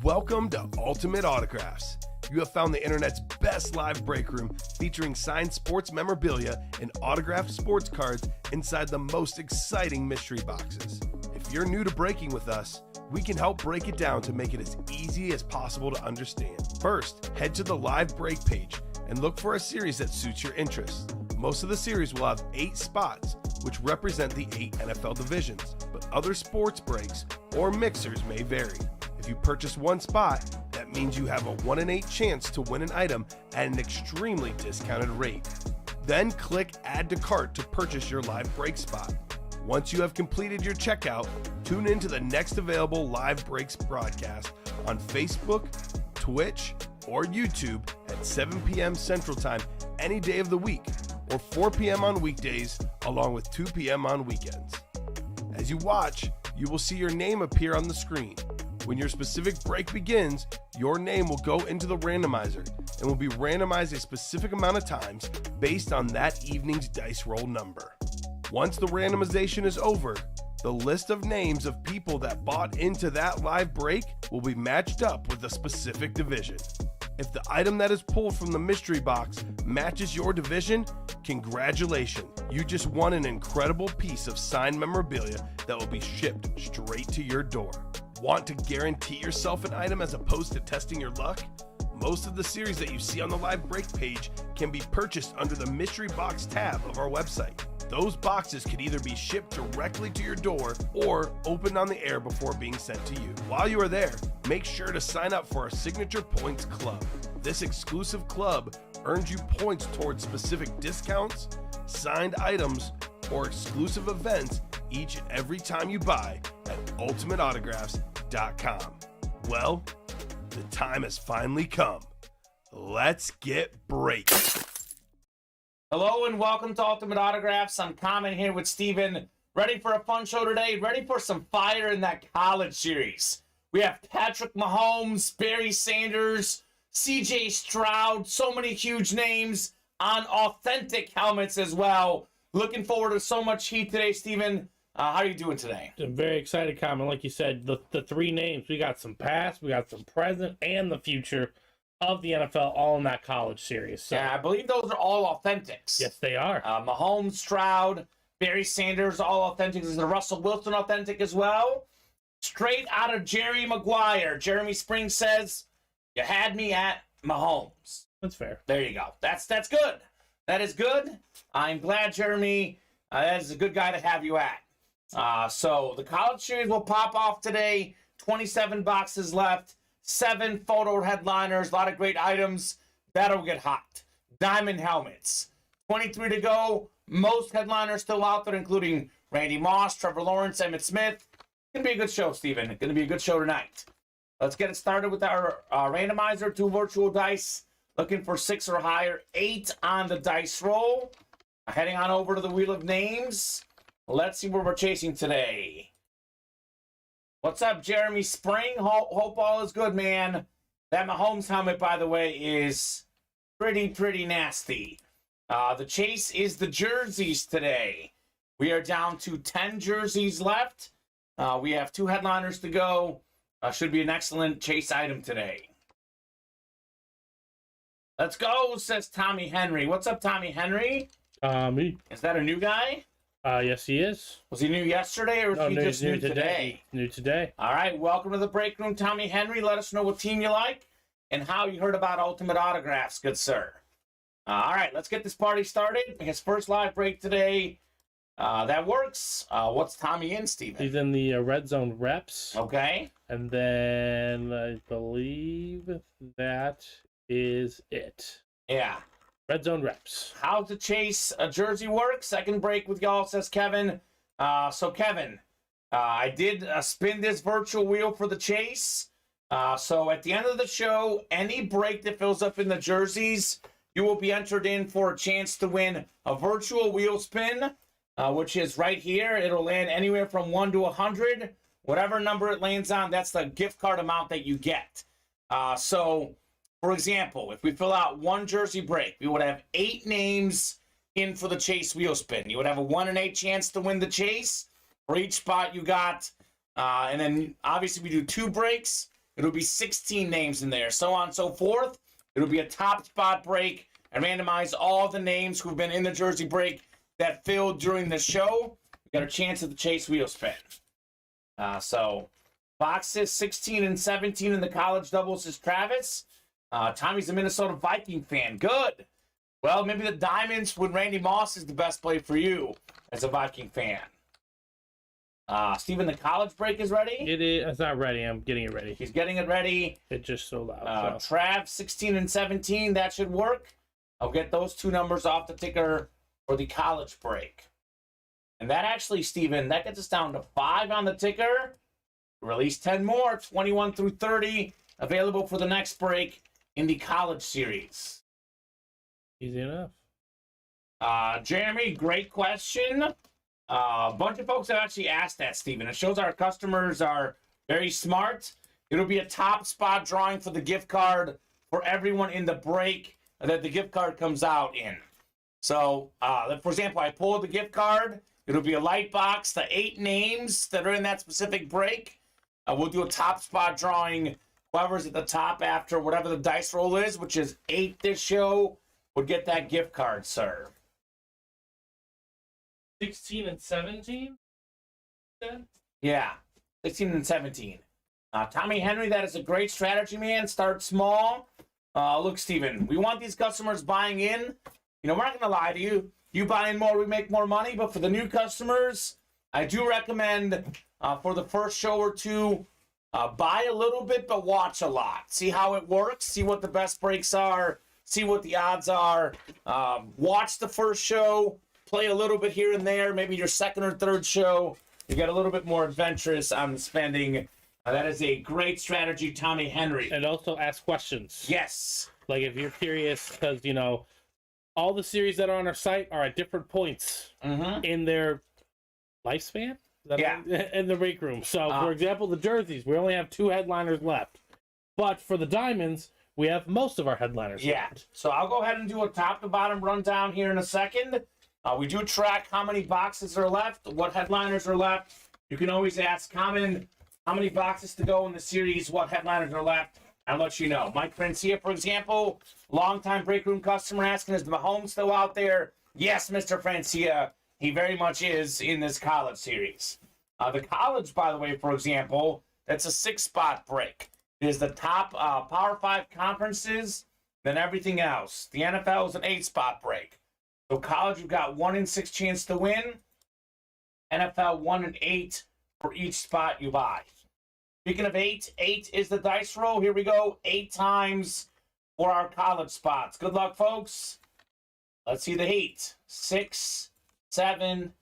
Welcome to Ultimate Autographs. You have found the internet's best live break room featuring signed sports memorabilia and autographed sports cards inside the most exciting mystery boxes. If you're new to breaking with us, we can help break it down to make it as easy as possible to understand. First, head to the live break page and look for a series that suits your interests. Most of the series will have 8 spots, which represent the 8 NFL divisions, but other sports breaks or mixers may vary. If you purchase one spot, that means you have a 1 in 8 chance to win an item at an extremely discounted rate. Then click Add to Cart to purchase your live break spot. Once you have completed your checkout, tune in to the next available live breaks broadcast on Facebook, Twitch, or YouTube at 7 p.m. Central Time any day of the week, or 4 p.m. on weekdays, along with 2 p.m. on weekends. As you watch, you will see your name appear on the screen. When your specific break begins, your name will go into the randomizer and will be randomized a specific amount of times based on that evening's dice roll number. Once the randomization is over, the list of names of people that bought into that live break will be matched up with a specific division. If the item that is pulled from the mystery box matches your division, congratulations, you just won an incredible piece of signed memorabilia that will be shipped straight to your door. Want to guarantee yourself an item as opposed to testing your luck? Most of the series that you see on the live break page can be purchased under the mystery box tab of our website. Those boxes could either be shipped directly to your door or opened on the air before being sent to you. While you are there, make sure to sign up for our Signature Points Club. This exclusive club earns you points towards specific discounts, signed items, or exclusive events each and every time you buy at ultimateautographs.com. Well, the time has finally come. Let's get breaking. Hello and welcome to Ultimate Autographs. I'm Kamen here with Steven. Ready for a fun show today? Ready for some fire in that college series? We have Patrick Mahomes, Barry Sanders, CJ Stroud, so many huge names on authentic helmets as well. Looking forward to so much heat today, Steven. How are you doing today? I'm very excited, Kamen. Like you said, the 3 names, we got some past, we got some present, and the future of the NFL all in that college series. So, yeah, I believe those are all authentics. yes, they are. Mahomes, Stroud, Barry Sanders, all authentics. Is the Russell Wilson authentic as well? Straight out of Jerry Maguire. Jeremy Spring says, you had me at Mahomes. That's fair. There you go. That's good. That is good. I'm glad, Jeremy. That is a good guy to have you at. So the college series will pop off today. 27 boxes left. 7 photo headliners. A lot of great items. That'll get hot. Diamond helmets. 23 to go. Most headliners still out there, including Randy Moss, Trevor Lawrence, Emmitt Smith. Gonna be a good show, Steven. Gonna be a good show tonight. Let's get it started with our randomizer. 2 virtual dice. Looking for 6 or higher. 8 on the dice roll. Heading on over to the Wheel of Names. Let's see what we're chasing today. What's up, Jeremy Spring? Hope all is good, man. That Mahomes helmet, by the way, is pretty nasty. The chase is the jerseys today. We are down to 10 jerseys left. We have 2 headliners to go. Should be an excellent chase item today. Let's go, says Tommy Henry. What's up, Tommy Henry? Me. Is that a new guy? Yes, he is. Was he new yesterday, or was he just new today? New today. All right, welcome to the break room, Tommy Henry. Let us know what team you like and how you heard about Ultimate Autographs, good sir. All right, let's get this party started. His first live break today. That works. What's Tommy in, Steven? He's in the Red Zone Reps. Okay. And then I believe that is it. Yeah. Red Zone Reps. How to chase a jersey work. Second break with y'all, says Kevin. So Kevin, I did spin this virtual wheel for the chase. So at the end of the show, any break that fills up in the jerseys, you will be entered in for a chance to win a virtual wheel spin, which is right here. It'll land anywhere from 1 to 100. Whatever number it lands on, that's the gift card amount that you get. So, for example, if we fill out 1 jersey break, we would have 8 names in for the chase wheel spin. You would have a 1 in 8 chance to win the chase for each spot you got. And then, obviously, we do 2 breaks. it'll be 16 names in there, so on and so forth. It'll be a top spot break and randomize all the names who've been in the jersey break that filled during the show. You got a chance at the Chase wheel spin. So boxes 16 and 17 in the college doubles is Travis. Tommy's a Minnesota Viking fan. Good. Well, maybe the Diamonds when Randy Moss is the best play for you as a Viking fan. Steven, the college break is ready? It is. It's not ready. I'm getting it ready. He's getting it ready. It just so loud. Trav, 16 and 17. That should work. I'll get those two numbers off the ticker for the college break. And that actually, Steven, that gets us down to 5 on the ticker. Release 10 more, 21 through 30, available for the next break in the college series. Easy enough. Jeremy, great question. A bunch of folks have actually asked that, Steven. It shows our customers are very smart. It'll be a top spot drawing for the gift card for everyone in the break that the gift card comes out in. So, for example, I pulled the gift card. It'll be a light box. The 8 names that are in that specific break. We'll do a top spot drawing. Whoever's at the top after whatever the dice roll is, which is 8 this show, would get that gift card, sir. 16 and 17? Yeah, 16 and 17. Tommy Henry, that is a great strategy, man. Start small. Look, Steven, we want these customers buying in. You know, we're not going to lie to you. You buy in more, we make more money. But for the new customers, I do recommend for the first show or two, buy a little bit, but watch a lot. See how it works. See what the best breaks are. See what the odds are. Watch the first show. Play a little bit here and there. Maybe your second or third show, you get a little bit more adventurous on spending. That is a great strategy, Tommy Henry. And also ask questions. Yes. Like if you're curious, because, you know, all the series that are on our site are at different points in their lifespan. In the break room. So, for example, the jerseys, we only have 2 headliners left. But for the Diamonds, we have most of our headliners left. So I'll go ahead and do a top-to-bottom rundown here in a second. We do track how many boxes are left, what headliners are left. You can always ask Kamen how many boxes to go in the series, what headliners are left. I'll let you know. Mike Francia, for example, longtime break room customer asking, is Mahomes still out there? Yes, Mr. Francia, he very much is in this college series. The college, by the way, for example, that's a 6-spot break. It is the top Power 5 conferences, then everything else. The NFL is an 8-spot break. So college, you've got 1 in 6 chance to win. NFL, 1 in 8 for each spot you buy. Speaking of 8, 8 is the dice roll. Here we go. 8 times for our college spots. Good luck, folks. Let's see the 8. 6, 7,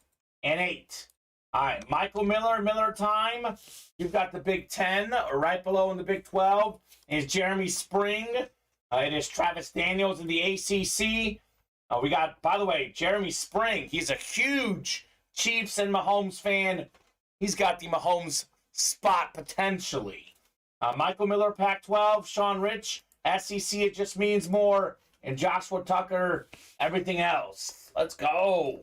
and 8. All right, Michael Miller time. You've got the Big 10. Right below in the Big 12 is Jeremy Spring. It is Travis Daniels in the ACC. We got, by the way, Jeremy Spring. He's a huge Chiefs and Mahomes fan. He's got the Mahomes spot potentially. Michael Miller, Pac-12. Sean Rich, SEC, it just means more. And Joshua Tucker, everything else. Let's go.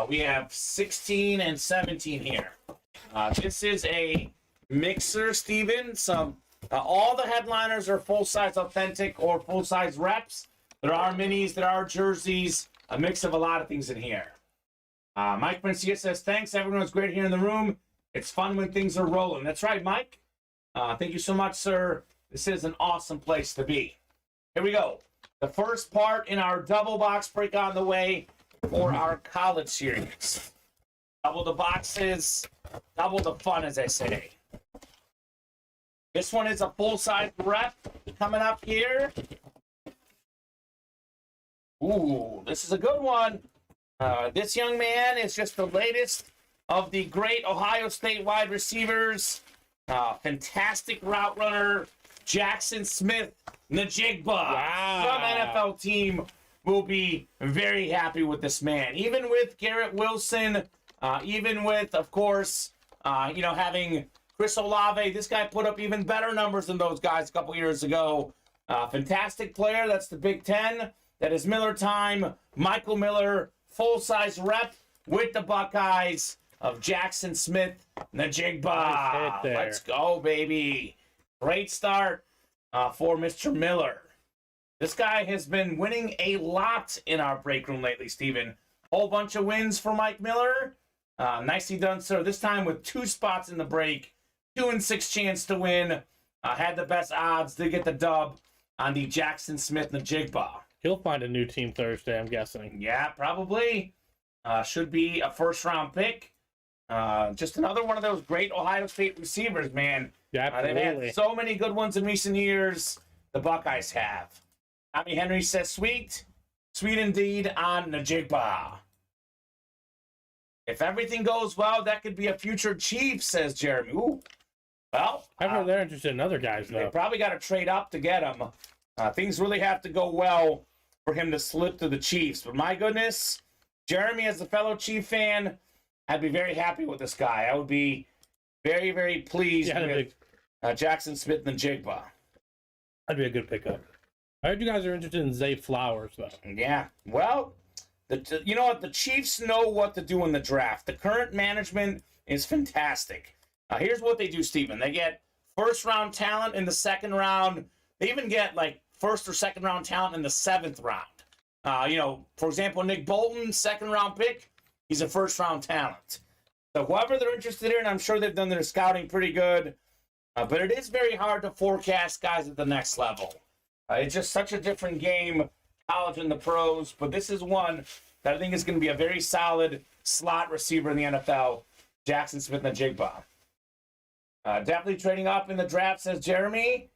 We have 16 and 17 here. This is a mixer, Steven. All the headliners are full-size authentic or full-size reps. There are minis, there are jerseys, a mix of a lot of things in here. Mike Francia says, thanks, everyone was great here in the room. It's fun when things are rolling. That's right, Mike. Thank you so much, sir. This is an awesome place to be. Here we go. The first part in our double box break on the way for our college series. Double the boxes, double the fun, as I say. This one is a full-size rep coming up here. Ooh, this is a good one. This young man is just the latest of the great Ohio State wide receivers. Fantastic route runner, Jackson Smith, Najigba. Wow. Some NFL team will be very happy with this man. Even with Garrett Wilson, even with, of course, having Chris Olave, this guy put up even better numbers than those guys a couple years ago. Fantastic player. That's the Big 10. That is Miller time. Michael Miller, full-size rep with the Buckeyes of Jackson Smith, Najigba. Nice hit there. Let's go, baby. Great start for Mr. Miller. This guy has been winning a lot in our break room lately, Steven. Whole bunch of wins for Mike Miller. Nicely done, sir. This time with 2 spots in the break. 2-6 chance to win. Had the best odds to get the dub on the Jackson Smith Najigba. He'll find a new team Thursday, I'm guessing. Yeah, probably. Should be a first-round pick. Just another one of those great Ohio State receivers, man. Yeah, absolutely. They've had so many good ones in recent years. The Buckeyes have. Tommy Henry says, sweet. Sweet indeed on Najigba. If everything goes well, that could be a future Chief, says Jeremy. Ooh. Well, I've heard they're interested in other guys, though. They probably got to trade up to get him. Things really have to go well for him to slip to the Chiefs. But my goodness, Jeremy, as a fellow Chief fan, I'd be very happy with this guy. I would be very, very pleased with Jackson Smith and Najigba. That'd be a good pickup. I heard you guys are interested in Zay Flowers, though. Yeah. Well, you know what? The Chiefs know what to do in the draft. The current management is fantastic. Here's what they do, Steven. They get first-round talent in the second round. They even get, like, first or second-round talent in the 7th round. For example, Nick Bolton, second-round pick, he's a first-round talent. So whoever they're interested in, I'm sure they've done their scouting pretty good. But it is very hard to forecast guys at the next level. It's just such a different game, college and the pros. But this is one that I think is going to be a very solid slot receiver in the NFL, Jackson Smith-Najigba. Definitely trading up in the draft, says Jeremy.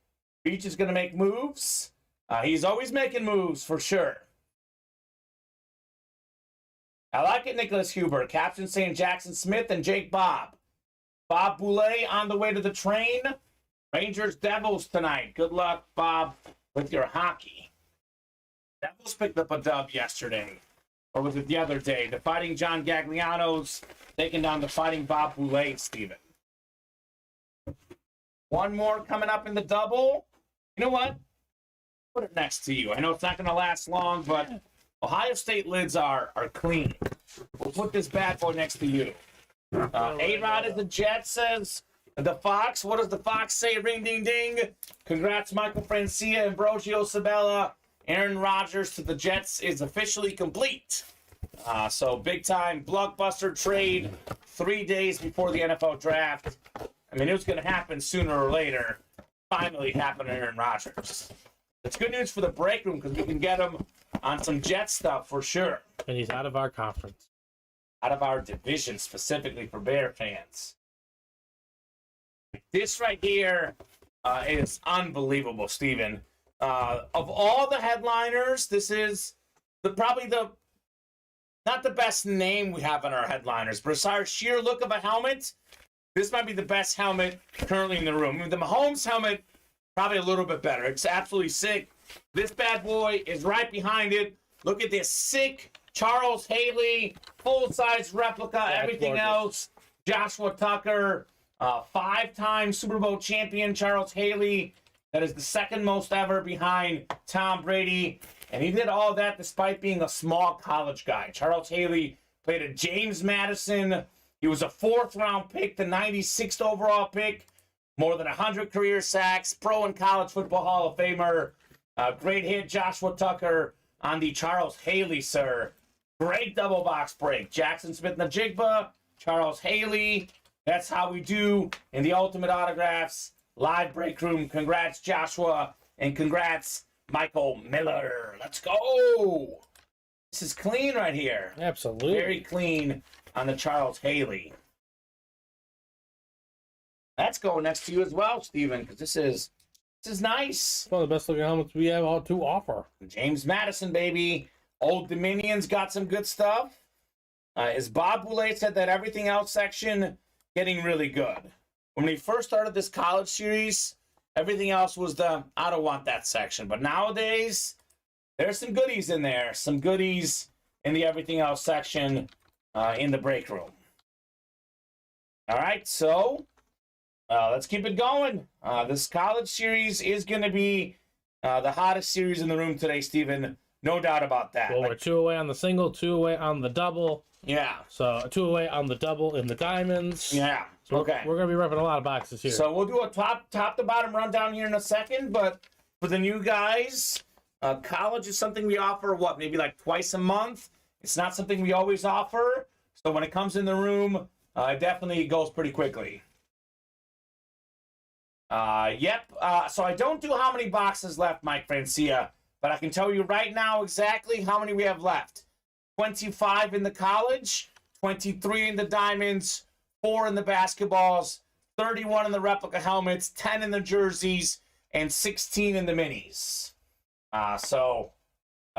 Beach is going to make moves. He's always making moves, for sure. I like it, Nicholas Huber. Captain saying Jackson Smith and Jake Bob. Bob Boulay on the way to the train. Rangers Devils tonight. Good luck, Bob, with your hockey. Devils picked up a dub yesterday. Or was it the other day? The Fighting John Gagliano's taking down the Fighting Bob Boulay, Steven. One more coming up in the double. You know what? Put it next to you. I know it's not going to last long, but Ohio State lids are clean. We'll put this bad boy next to you. A-Rod is the Jet, says the Fox. What does the Fox say? Ring, ding, ding. Congrats, Michael Francia, Ambrosio Sabella. Aaron Rodgers to the Jets is officially complete. So big-time blockbuster trade 3 days before the NFL draft. I mean, it was going to happen sooner or later. Finally happened to Aaron Rodgers. It's good news for the break room because we can get him on some Jet stuff for sure. And he's out of our conference. Out of our division, specifically for Bear fans. This right here is unbelievable, Steven. Of all the headliners, this is probably not the best name we have on our headliners, but as far as sheer look of a helmet, this might be the best helmet currently in the room. I mean, the Mahomes helmet, probably a little bit better. It's absolutely sick. This bad boy is right behind it. Look at this sick Charles Haley, full-size replica, yeah, everything gorgeous. Else. Joshua Tucker, 5-time Super Bowl champion Charles Haley. That is the second most ever behind Tom Brady. And he did all that despite being a small college guy. Charles Haley played at James Madison. He was a 4th-round pick, the 96th overall pick. More than 100 career sacks, pro and college football Hall of Famer. Great hit, Joshua Tucker on the Charles Haley, sir. Great double box break. Jackson Smith-Najigba, Charles Haley. That's how we do in the Ultimate Autographs live break room. Congrats, Joshua, and congrats, Michael Miller. Let's go. This is clean right here. Absolutely. Very clean on the Charles Haley. That's going next to you as well, Steven, because this is nice. It's one of the best looking helmets we have all to offer. James Madison, baby. Old Dominion's got some good stuff. As Bob Boulay said, that everything else section getting really good. When we first started this college series, everything else was the I don't want that section. But nowadays, there's some goodies in there. Some goodies in the everything else section in the break room. All right, so let's keep it going. This college series is going to be the hottest series in the room today, Steven. No doubt about that. Well, we're 2 away on the single, 2 away on the double. Yeah. So 2 away on the double in the diamonds. Yeah. So Okay. we're going to be repping a lot of boxes here. So we'll do a top to bottom rundown here in a second, but for the new guys, college is something we offer, maybe like twice a month. It's not something we always offer. So when it comes in the room, it definitely goes pretty quickly. Yep. So I don't do how many boxes left, Mike Francia, but I can tell you right now exactly how many we have left. 25 in the college, 23 in the diamonds, 4 in the basketballs, 31 in the replica helmets, 10 in the jerseys, and 16 in the minis. So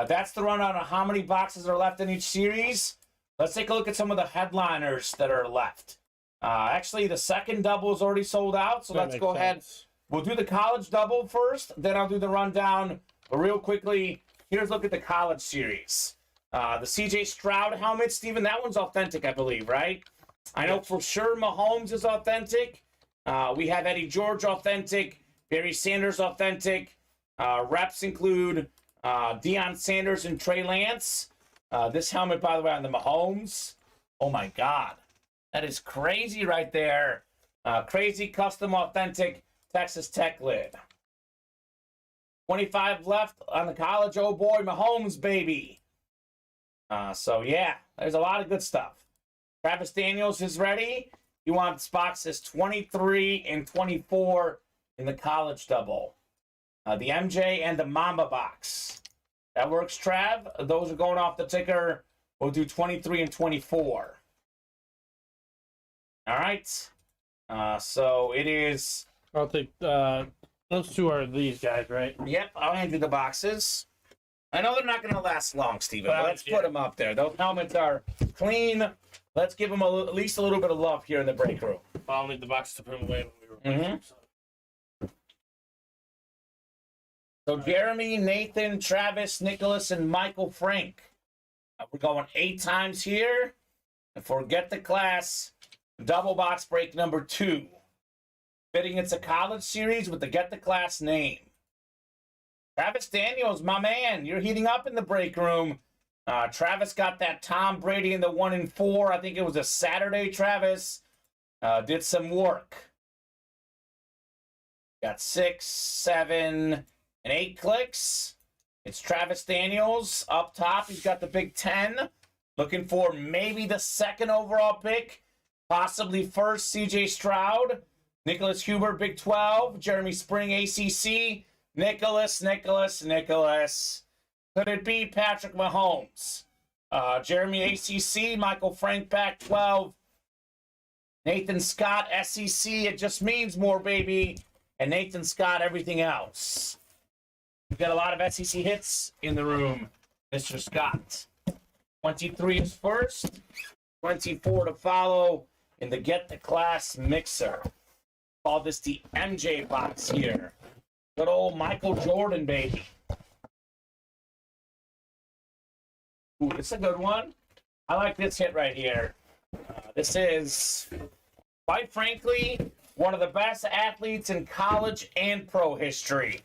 that's the rundown of how many boxes are left in each series. Let's take a look at some of the headliners that are left. Actually, the second double is already sold out, so let's go ahead. We'll do the college double first, then I'll do the rundown. But real quickly, here's a look at the college series. The CJ Stroud helmet, Steven, that one's authentic, I believe, right? I know for sure Mahomes is authentic. We have Eddie George authentic, Barry Sanders authentic. Reps include Deion Sanders and Trey Lance. This helmet, by the way, on the Mahomes. Oh, my God. That is crazy right there. Crazy custom authentic Texas Tech lid. 25 left on the college. Oh, boy, Mahomes, baby. So, yeah, there's a lot of good stuff. Travis Daniels is ready. He wants boxes 23 and 24 in the college double. The MJ and the Mamba box. That works, Trav. Those are going off the ticker. We'll do 23 and 24. All right. So it is... I'll take... those two are these guys, right? Yep, I'll hand you the boxes. I know they're not going to last long, Steven, but let's put them up there. Those helmets are clean. Let's give them at least a little bit of love here in the break room. I'll need the boxes to put them away when we were So Jeremy, Nathan, Travis, Nicholas, and Michael Frank. We're going 8 times here. And forget the class, double box break number 2. Fitting it's a college series with the Get the Class name. Travis Daniels, my man, you're heating up in the break room. Travis got that Tom Brady in the 1 and 4. I think it was a Saturday, Travis. Did some work. Got 6, 7, and 8 clicks. It's Travis Daniels up top. He's got the Big 10. Looking for maybe the 2nd overall pick. Possibly first, CJ Stroud. Nicholas Huber, Big 12. Jeremy Spring, ACC. Nicholas. Could it be Patrick Mahomes? Jeremy, ACC. Michael Frank, Pac-12. Nathan Scott, SEC. It just means more, baby. And Nathan Scott, everything else. We've got a lot of SEC hits in the room, Mr. Scott. 23 is first. 24 to follow in the Get the Class mixer. Call this the MJ box here. Good old Michael Jordan, baby. Ooh, this is a good one. I like this hit right here. This is, quite frankly, one of the best athletes in college and pro history.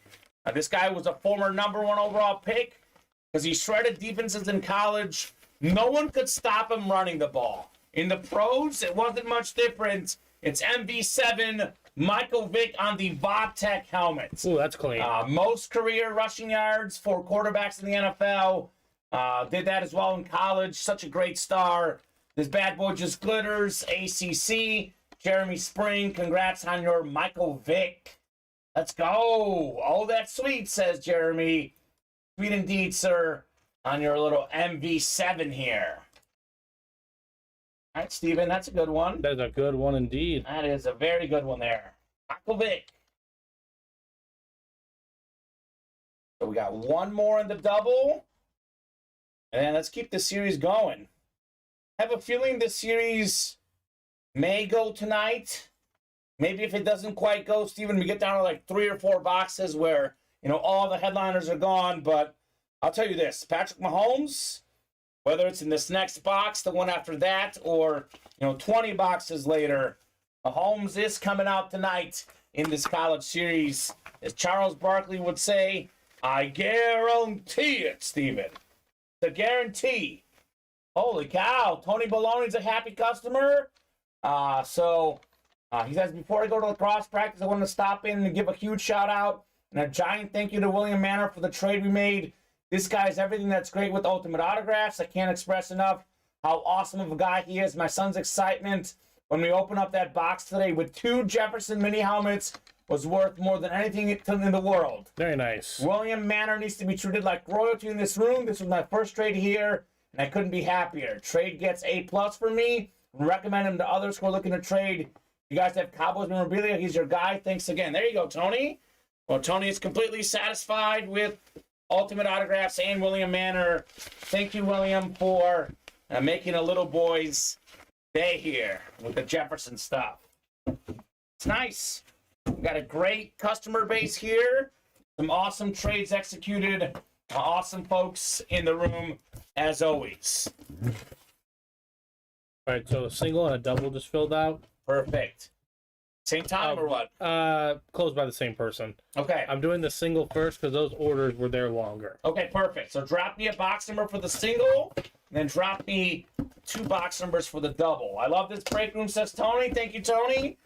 This guy was a former number 1 overall pick because he shredded defenses in college. No one could stop him running the ball. In the pros, it wasn't much different. It's MV7 Michael Vick on the Vodtech helmet. Ooh, that's clean. Most career rushing yards for quarterbacks in the NFL. Did that as well in college. Such a great star. This bad boy just glitters. ACC. Jeremy Spring, congrats on your Michael Vick. Let's go. Oh, that's sweet, says Jeremy. Sweet indeed, sir, on your little MV7 here. All right, Steven, that's a good one. That is a good one indeed. That is a very good one there. Michael Vick. So we got one more in the double. And let's keep the series going. I have a feeling this series may go tonight. Maybe if it doesn't quite go, Steven, we get down to like 3 or 4 boxes where, all the headliners are gone. But I'll tell you this, Patrick Mahomes, whether it's in this next box, the one after that, or, 20 boxes later, Mahomes is coming out tonight in this college series. As Charles Barkley would say, I guarantee it, Steven. The guarantee. Holy cow. Tony Baloney's a happy customer. So He says, before I go to lacrosse practice, I want to stop in and give a huge shout out and a giant thank you to William Manor for the trade we made. This guy is everything that's great with Ultimate Autographs. I can't express enough how awesome of a guy he is. My son's excitement when we open up that box today with 2 Jefferson mini helmets was worth more than anything in the world. Very nice. William Manor needs to be treated like royalty in this room. This was my first trade here, and I couldn't be happier. Trade gets A+ for me. Recommend him to others who are looking to trade. You guys have Cowboys memorabilia. He's your guy. Thanks again. There you go, Tony. Well, Tony is completely satisfied with Ultimate Autographs and William Manor. Thank you, William, for making a little boy's day here with the Jefferson stuff. It's nice. We got a great customer base here. Some awesome trades executed. Awesome folks in the room, as always. All right, so a single and a double just filled out. Perfect. Same time or what? Closed by the same person. Okay. I'm doing the single first because those orders were there longer. Okay, perfect. So drop me a box number for the single, and then drop me 2 box numbers for the double. I love this break room, says Tony. Thank you, Tony.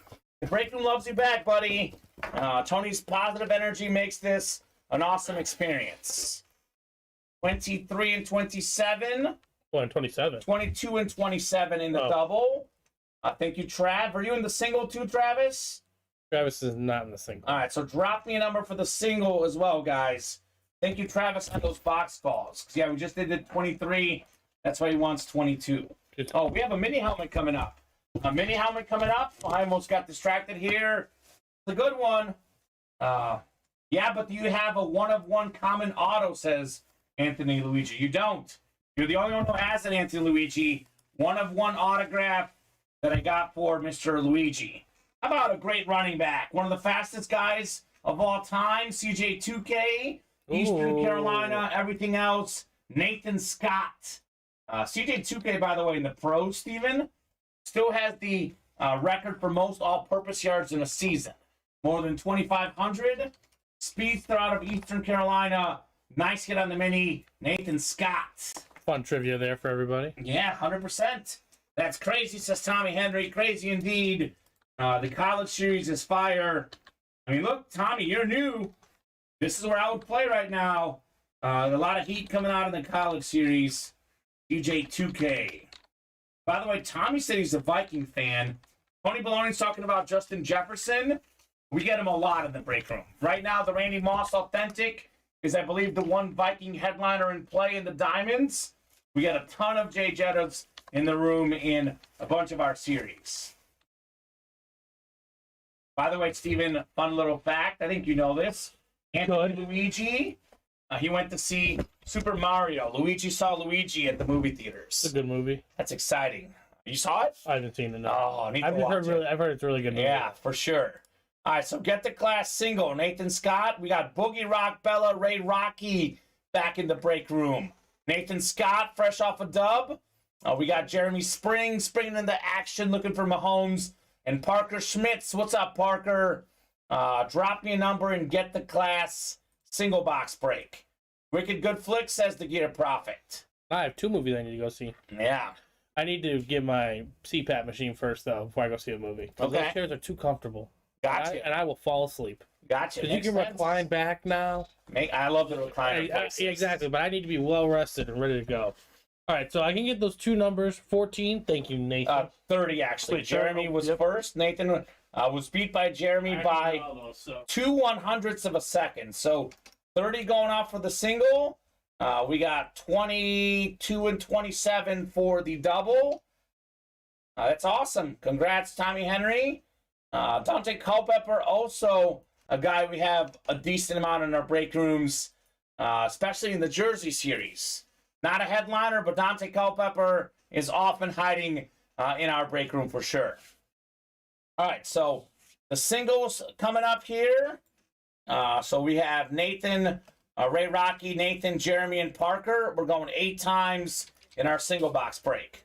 The break room loves you back, buddy. Tony's positive energy makes this an awesome experience. 23 and 27. Well, and 27. 22 and 27 in the double. Thank you, Trav. Are you in the single too, Travis? Travis is not in the single. All right, so drop me a number for the single as well, guys. Thank you, Travis, on those box calls. Yeah, we just did the 23. That's why he wants 22. Oh, we have a mini helmet coming up. A mini helmet coming up. I almost got distracted here. It's a good one. Yeah, but do you have a one-of-one common auto, says Anthony Luigi. You don't. You're the only one who has an Anthony Luigi. One-of-one autograph that I got for Mr. Luigi. How about a great running back? One of the fastest guys of all time, CJ2K, Eastern Carolina, everything else, Nathan Scott. CJ2K, by the way, in the pros, Steven, still has the record for most all-purpose yards in a season. More than 2,500. Speedster out of Eastern Carolina. Nice hit on the mini, Nathan Scott. Fun trivia there for everybody. Yeah, 100%. That's crazy, says Tommy Henry. Crazy indeed. The college series is fire. I mean, look, Tommy, you're new. This is where I would play right now. A lot of heat coming out in the college series. DJ2K. By the way, Tommy said he's a Viking fan. Tony Baloney's talking about Justin Jefferson. We get him a lot in the break room. Right now, the Randy Moss Authentic is, I believe, the one Viking headliner in play in the Diamonds. We got a ton of Jay Jettas in the room in a bunch of our series. By the way, Steven, fun little fact. I think you know this. Anthony Luigi, he went to see Super Mario. Luigi saw Luigi at the movie theaters. It's a good movie. That's exciting. You saw it? I haven't seen it. No. Oh, I need to I've watch it. I've heard it's a really good movie. Yeah, for sure. All right, so get the class single. Nathan Scott. We got Boogie Rock Bella, Ray Rocky back in the break room. Nathan Scott, fresh off a dub. We got Jeremy springing into action, looking for Mahomes. And Parker Schmitz. What's up, Parker? Drop me a number and get the class single box break. Wicked Good Flick, says the Gear Prophet. I have 2 movies I need to go see. Yeah. I need to get my CPAP machine first, though, before I go see a movie. Okay. Those chairs are too comfortable. Gotcha. And I will fall asleep. Gotcha. Because you can recline back now. I love the recliner places. Exactly, but I need to be well rested and ready to go. All right, so I can get those 2 numbers. 14. Thank you, Nathan. 30, actually. Wait, Jeremy was first. Nathan was beat by Jeremy by 2/100ths of a second. So 30 going off for the single. We got 22 and 27 for the double. That's awesome. Congrats, Tommy Henry. Dante Culpepper, also a guy we have a decent amount in our break rooms, especially in the Jersey series. Not a headliner, but Dante Culpepper is often hiding in our break room for sure. All right, so the singles coming up here. So we have Nathan, Ray Rocky, Nathan, Jeremy, and Parker. We're going 8 times in our single box break.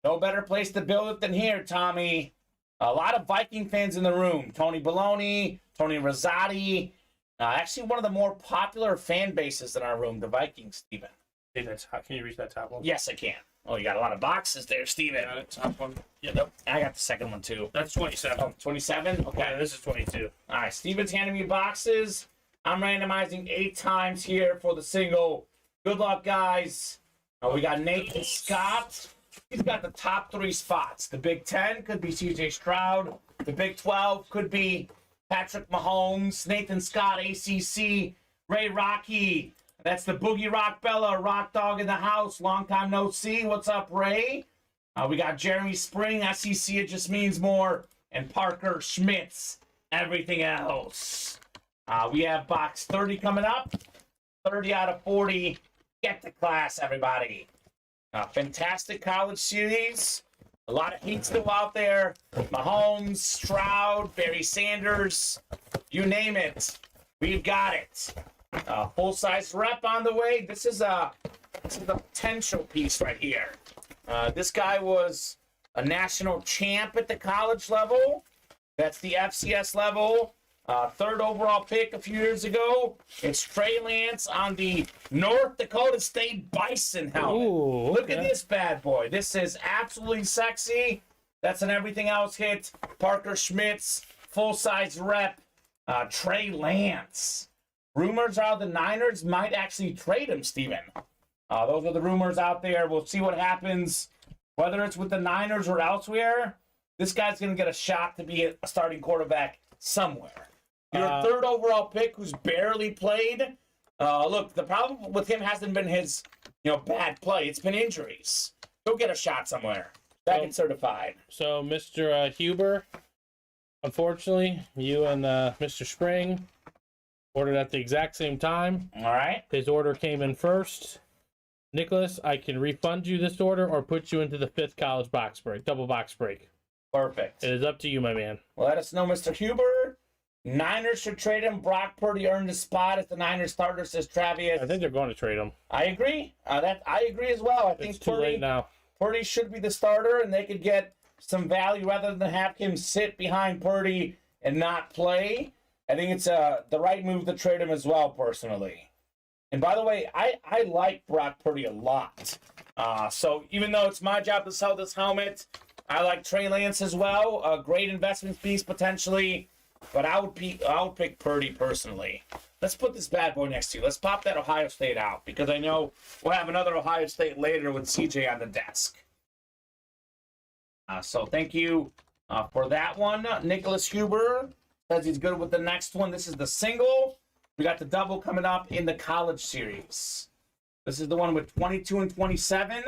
No better place to build it than here, Tommy. A lot of Viking fans in the room. Tony Baloney, Tony Rosati. Actually, one of the more popular fan bases in our room, the Vikings, Steven. Can you reach that top one? Yes, I can. Oh, you got a lot of boxes there, Steven. Got it. Top one. Yeah, nope. I got the second one, too. That's 27. Oh, 27? Okay. Yeah, this is 22. All right, Steven's handing me boxes. I'm randomizing 8 times here for the single. Good luck, guys. We got Nathan Scott. He's got the top 3 spots. The Big 10 could be CJ Stroud. The Big 12 could be Patrick Mahomes. Nathan Scott, ACC. Ray Rocky. That's the Boogie Rock Bella, Rock Dog in the house. Long time no see. What's up, Ray? We got Jeremy Spring, SEC, It Just Means More. And Parker Schmitz, Everything Else. We have box 30 coming up. 30 out of 40. Get to class, everybody. Fantastic college series. A lot of heat still out there. Mahomes, Stroud, Barry Sanders. You name it. We've got it. Full-size rep on the way. This is a potential piece right here. This guy was a national champ at the college level. That's the FCS level. 3rd overall pick a few years ago. It's Trey Lance on the North Dakota State Bison helmet. Ooh, Look at this bad boy. This is absolutely sexy. That's an Everything Else hit. Parker Schmitz, full-size rep. Trey Lance. Rumors are the Niners might actually trade him, Steven. Those are the rumors out there. We'll see what happens. Whether it's with the Niners or elsewhere, this guy's going to get a shot to be a starting quarterback somewhere. Your 3rd overall pick who's barely played. Look, the problem with him hasn't been his, bad play. It's been injuries. He'll get a shot somewhere. Second certified. So, Mr. Huber, unfortunately, you and Mr. Spring ordered at the exact same time. All right. His order came in first. Nicholas, I can refund you this order or put you into the 5th college box break, double box break. Perfect. It is up to you, my man. Well, let us know, Mr. Huber. Niners should trade him. Brock Purdy earned his spot as the Niners starter, says Travis. I think they're going to trade him. I agree. I agree as well. I think It's too late now. Purdy should be the starter, and they could get some value rather than have him sit behind Purdy and not play. I think it's the right move to trade him as well, personally. And by the way, I like Brock Purdy a lot. So even though it's my job to sell this helmet, I like Trey Lance as well. A great investment piece potentially, but I would pick Purdy personally. Let's put this bad boy next to you. Let's pop that Ohio State out because I know we'll have another Ohio State later with CJ on the desk. So thank you for that one. Nicholas Huber says he's good with the next one. This is the single. We got the double coming up in the college series. This is the one with 22 and 27.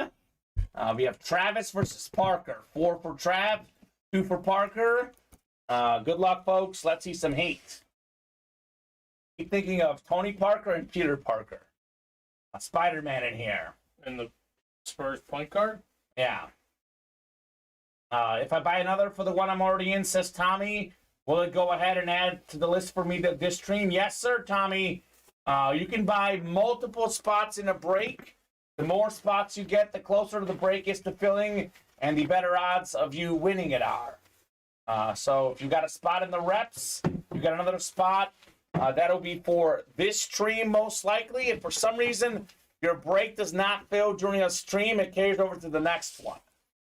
We have Travis versus Parker. 4 for Trav, 2 for Parker. Good luck, folks. Let's see some hate. Keep thinking of Tony Parker and Peter Parker. A Spider-Man in here. And the Spurs point guard? Yeah. If I buy another for the one I'm already in, says Tommy, will it go ahead and add to the list for me this stream? Yes, sir, Tommy. You can buy multiple spots in a break. The more spots you get, the closer to the break is to filling, and the better odds of you winning it are. So if you got a spot in the reps, you got another spot, that'll be for this stream most likely. If for some reason your break does not fill during a stream, it carries over to the next one.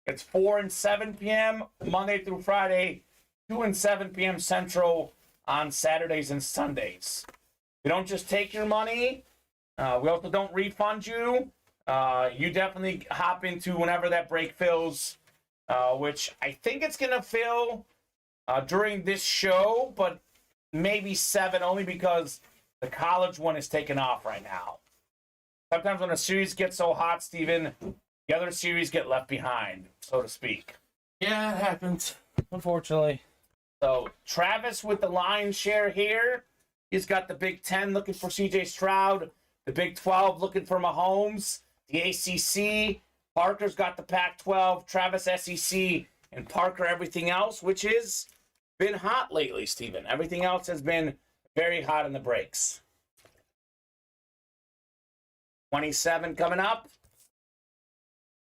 It's 4 and 7 p.m. Monday through Friday, 2 and 7 p.m. Central on Saturdays and Sundays. We don't just take your money. We also don't refund you. You definitely hop into whenever that break fills, which I think it's going to fill during this show, but maybe 7 only because the college one is taking off right now. Sometimes when a series gets so hot, Steven, the other series get left behind, so to speak. Yeah, it happens, unfortunately. So Travis with the lion's share here. He's got the Big 10 looking for CJ Stroud, the Big 12 looking for Mahomes, the ACC. Parker's got the Pac-12, Travis SEC, and Parker everything else, which has been hot lately, Steven. Everything else has been very hot in the breaks. 27 coming up.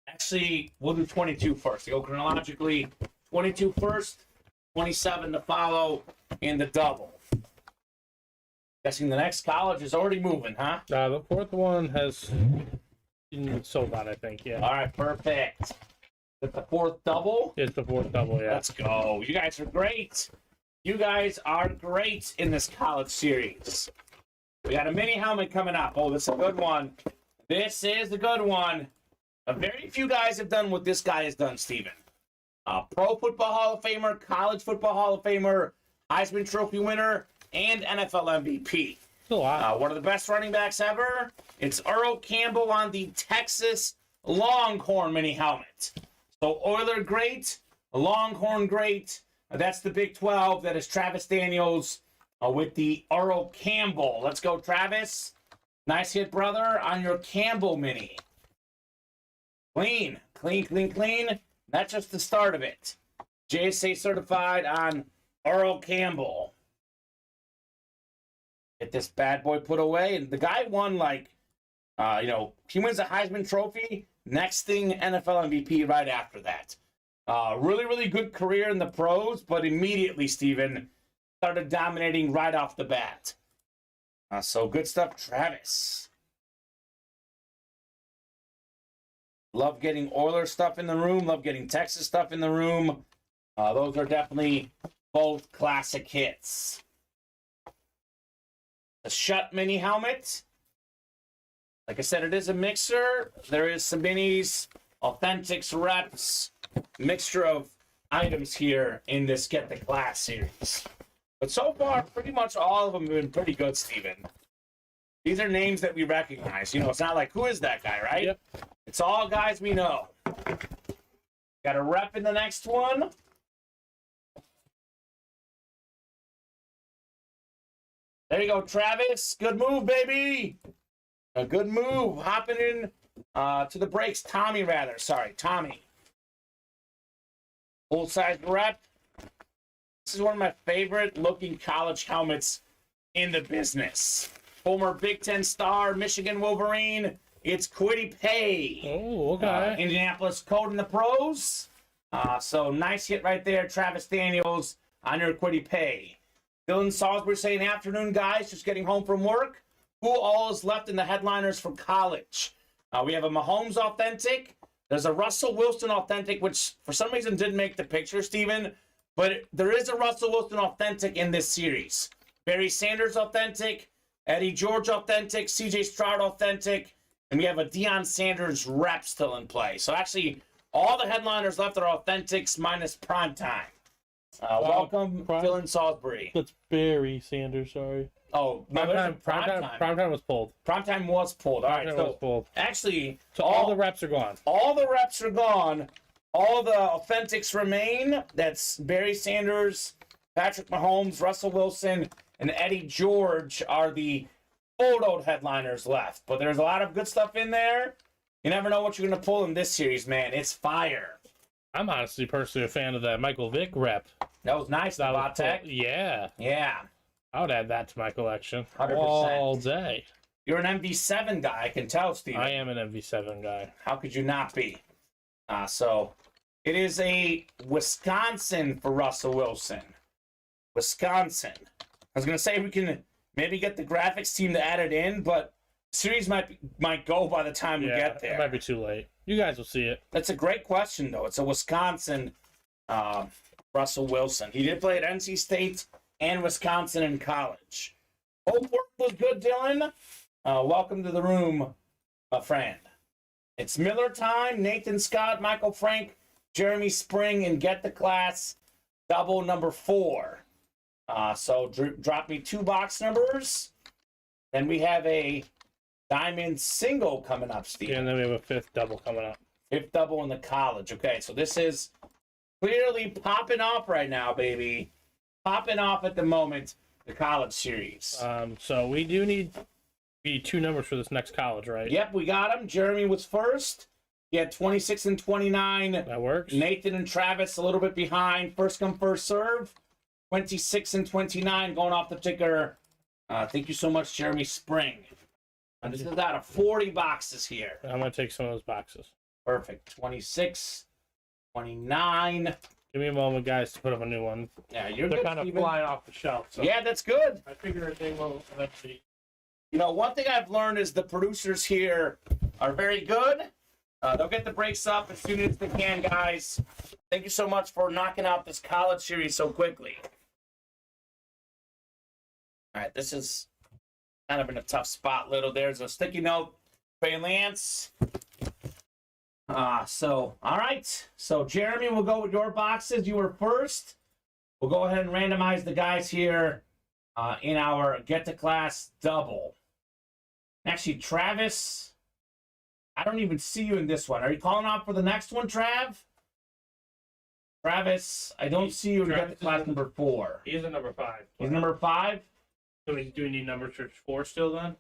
Actually, we'll do 22 first. To go chronologically, 22 first, 27 to follow in the double. Guessing the next college is already moving, huh? The 4th one has Sold out, I think. Yeah. All right, perfect. It's the fourth double. It's the fourth double. Yeah. Let's go. You guys are great. You guys are great in this college series. We got a mini helmet coming up. Oh, this is a good one. This is a good one. Very few guys have done what this guy has done, Steven. Pro Football Hall of Famer, College Football Hall of Famer, Heisman Trophy winner, and NFL MVP. One of the best running backs ever. It's Earl Campbell on the Texas Longhorn mini helmet. So Oiler great, Longhorn great. That's the Big 12. That is Travis Daniels with the Earl Campbell. Let's go, Travis. Nice hit, brother, on your Campbell mini. Clean, clean, clean, clean. That's just the start of it. JSA certified on Earl Campbell. Get this bad boy put away. And the guy won, like, he wins a Heisman Trophy. Next thing, NFL MVP right after that. Really, really good career in the pros, but immediately, Steven, started dominating right off the bat. So good stuff, Travis. Love getting Oilers stuff in the room. Love getting Texas stuff in the room. Those are definitely both classic hits. The Shut mini helmet. Like I said, it is a mixer. There is some minis, authentics, reps, mixture of items here in this Get the Class series. But so far, pretty much all of them have been pretty good, Steven. These are names that we recognize. It's not like, who is that guy, right? Yep. It's all guys we know. Got a rep in the next one. There you go, Travis. Good move, baby. A good move. Hopping in to the breaks. Tommy. Full-size rep. This is one of my favorite looking college helmets in the business. Former Big Ten star, Michigan Wolverine. It's Kwity Paye. Oh, okay. Indianapolis Code in the pros. So nice hit right there, Travis Daniels on your Kwity Paye. Dylan Salisbury saying, afternoon, guys, just getting home from work. Who all is left in the headliners for college? We have a Mahomes authentic. There's a Russell Wilson authentic, which for some reason didn't make the picture, Steven. But there is a Russell Wilson authentic in this series. Barry Sanders authentic, Eddie George authentic, CJ Stroud authentic, and we have a Deion Sanders rep still in play. So actually, all the headliners left are authentics minus primetime. Welcome, Dylan Salisbury. That's Barry Sanders, sorry. Oh, primetime was pulled. Primetime was pulled. All right, so actually, so all the reps are gone. All the reps are gone. All the authentics remain. That's Barry Sanders, Patrick Mahomes, Russell Wilson, and Eddie George are the photoed headliners left. But there's a lot of good stuff in there. You never know what you're going to pull in this series, man. It's fire. I'm honestly personally a fan of that Michael Vick rep. That was nice, Tech. Yeah. Yeah. I would add that to my collection 100%. all day. You're an MV7 guy, I can tell, Steven. I am an MV7 guy. How could you not be? So it is a Wisconsin for Russell Wilson. Wisconsin. I was going to say we can maybe get the graphics team to add it in, but series might go by the time we get there. It might be too late. You guys will see it. That's a great question, though. It's a Wisconsin Russell Wilson. He did play at NC State and Wisconsin in college. Hope work was good, Dylan. Welcome to the room, my friend. It's Miller time. Nathan Scott, Michael Frank, Jeremy Spring, and Get the Class double number 4. So drop me 2 box numbers. Then we have a diamond single coming up, Steve. Yeah, and then we have a 5th double coming up. 5th double in the college. Okay, so this is clearly popping off right now, baby. Popping off at the moment, the college series. So we do need 2 numbers for this next college, right? Yep, we got him. Jeremy was first. He had 26 and 29. That works. Nathan and Travis a little bit behind. First come, first serve. 26 and 29 going off the ticker. Thank you so much, Jeremy Spring. And this is out of 40 boxes here. I'm going to take some of those boxes. Perfect. 26, 29. Give me a moment, guys, to put up a new one. Yeah, you're They're good, kind of Steven. flying off the shelf. So Yeah, that's good. I figure they will eventually. One thing I've learned is the producers here are very good. They'll get the breaks up as soon as they can, guys. Thank you so much for knocking out this college series so quickly. All right, this is kind of in a tough spot, little. There's a sticky note. Trey Lance. All right. So, Jeremy, we'll go with your boxes. You were first. We'll go ahead and randomize the guys here in our Get to Class double. Actually, Travis, I don't even see you in this one. Are you calling out for the next one, Trav? Travis, I don't see you in Get to Class number 4. He's a number 5. He's number 5? So do we need number 4 still then?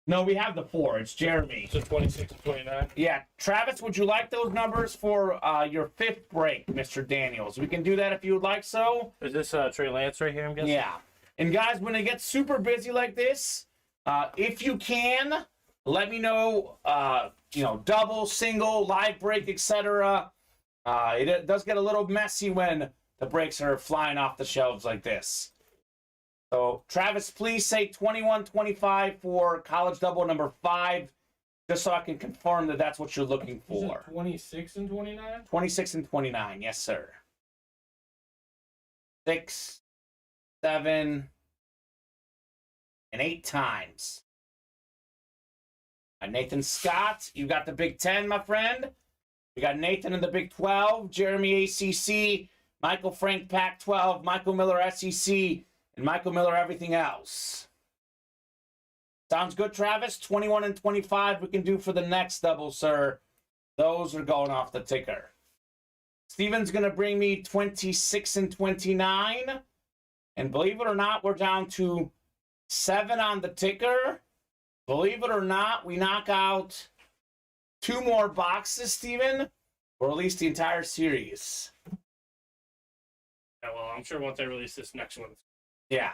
No, we have the 4. It's Jeremy. So 26 and 29? Yeah. Travis, would you like those numbers for your 5th break, Mr. Daniels? We can do that if you would like so. Is this Trey Lance right here, I'm guessing? Yeah. And guys, when it gets super busy like this, if you can, let me know, double, single, live break, etc. It does get a little messy when the breaks are flying off the shelves like this. So, Travis, please say 21-25 for college double number 5, just so I can confirm that that's what you're looking for. 26 and 29? 26 and 29, yes, sir. 6, 7, and 8 times. Nathan Scott, you got the Big 10, my friend. We got Nathan in the Big 12, Jeremy ACC, Michael Frank Pac-12, Michael Miller SEC, and Michael Miller everything else. Sounds good, Travis? 21 and 25 we can do for the next double, sir. Those are going off the ticker. Steven's going to bring me 26 and 29. And believe it or not, we're down to 7 on the ticker. Believe it or not, we knock out 2 more boxes, Steven, or at least the entire series. Yeah, well, I'm sure once I release this next one. Yeah.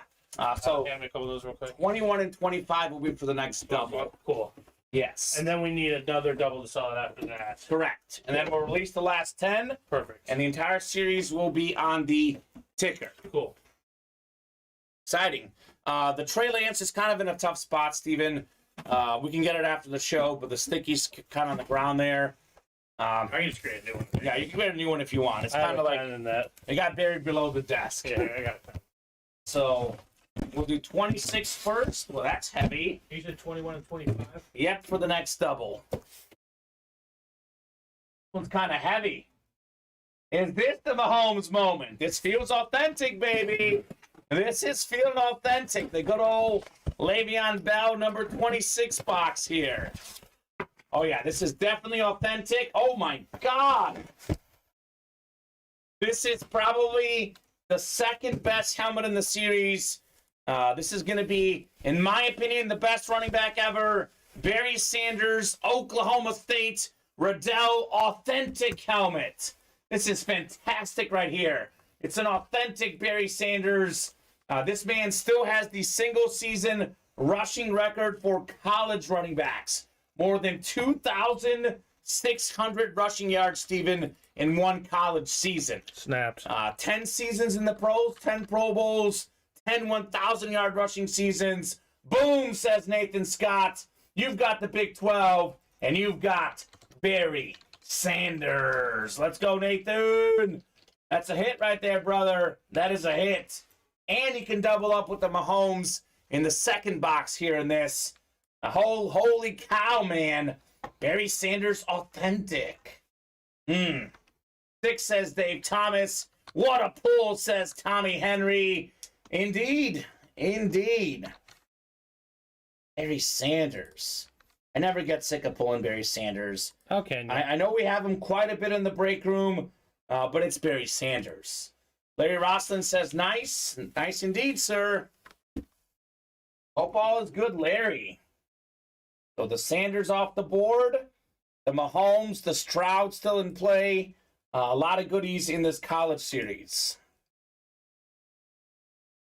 So a couple of those real quick. 21 and 25 will be for the next double. Cool. Yes. And then we need another double to sell it after that. Correct. And then we'll release the last 10. Perfect. And the entire series will be on the ticker. Cool. Exciting. The Trey Lance is kind of in a tough spot, Steven. We can get it after the show, but the sticky's kind of on the ground there. I can just create a new one. Yeah, you can get a new one if you want. It's kind of like it got buried below the desk. Yeah, I got it. So we'll do 26 first. Well, that's heavy. You said 21 and 25? Yep, for the next double. This one's kind of heavy. Is this the Mahomes moment? This feels authentic, baby. This is feeling authentic. The good old Le'Veon Bell number 26 box here. Oh, yeah, this is definitely authentic. Oh, my God. This is probably the second best helmet in the series. This is going to be, in my opinion, the best running back ever. Barry Sanders, Oklahoma State, Riddell authentic helmet. This is fantastic right here. It's an authentic Barry Sanders. This man still has the single-season rushing record for college running backs. More than 2,600 rushing yards, Steven, in one college season. Snaps. 10 seasons in the pros, 10 Pro Bowls, 10 1,000-yard rushing seasons. Boom, says Nathan Scott. You've got the Big 12, and you've got Barry Sanders. Let's go, Nathan. That's a hit right there, brother. That is a hit. And he can double up with the Mahomes in the second box here in this. Holy cow, man. Barry Sanders authentic. 6, says Dave Thomas. What a pull, says Tommy Henry. Indeed. Indeed. Barry Sanders. I never get sick of pulling Barry Sanders. Okay. I know we have him quite a bit in the break room, but it's Barry Sanders. Larry Roslin says, nice. Nice indeed, sir. Hope all is good, Larry. So the Sanders off the board. The Mahomes, the Stroud still in play. A lot of goodies in this college series.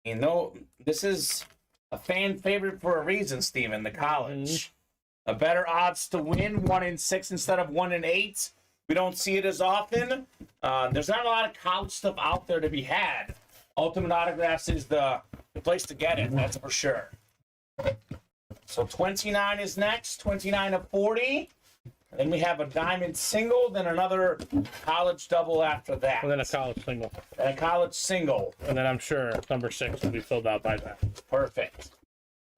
You know, this is a fan favorite for a reason, Steven, the college. A better odds to win, 1 in 6 instead of 1 in 8. We don't see it as often. There's not a lot of college stuff out there to be had. Ultimate Autographs is the place to get it, that's for sure. So 29 is next, 29 of 40. Then we have a diamond single, then another college double after that. And then a college single. And a college single. And then I'm sure number 6 will be filled out by that. Perfect.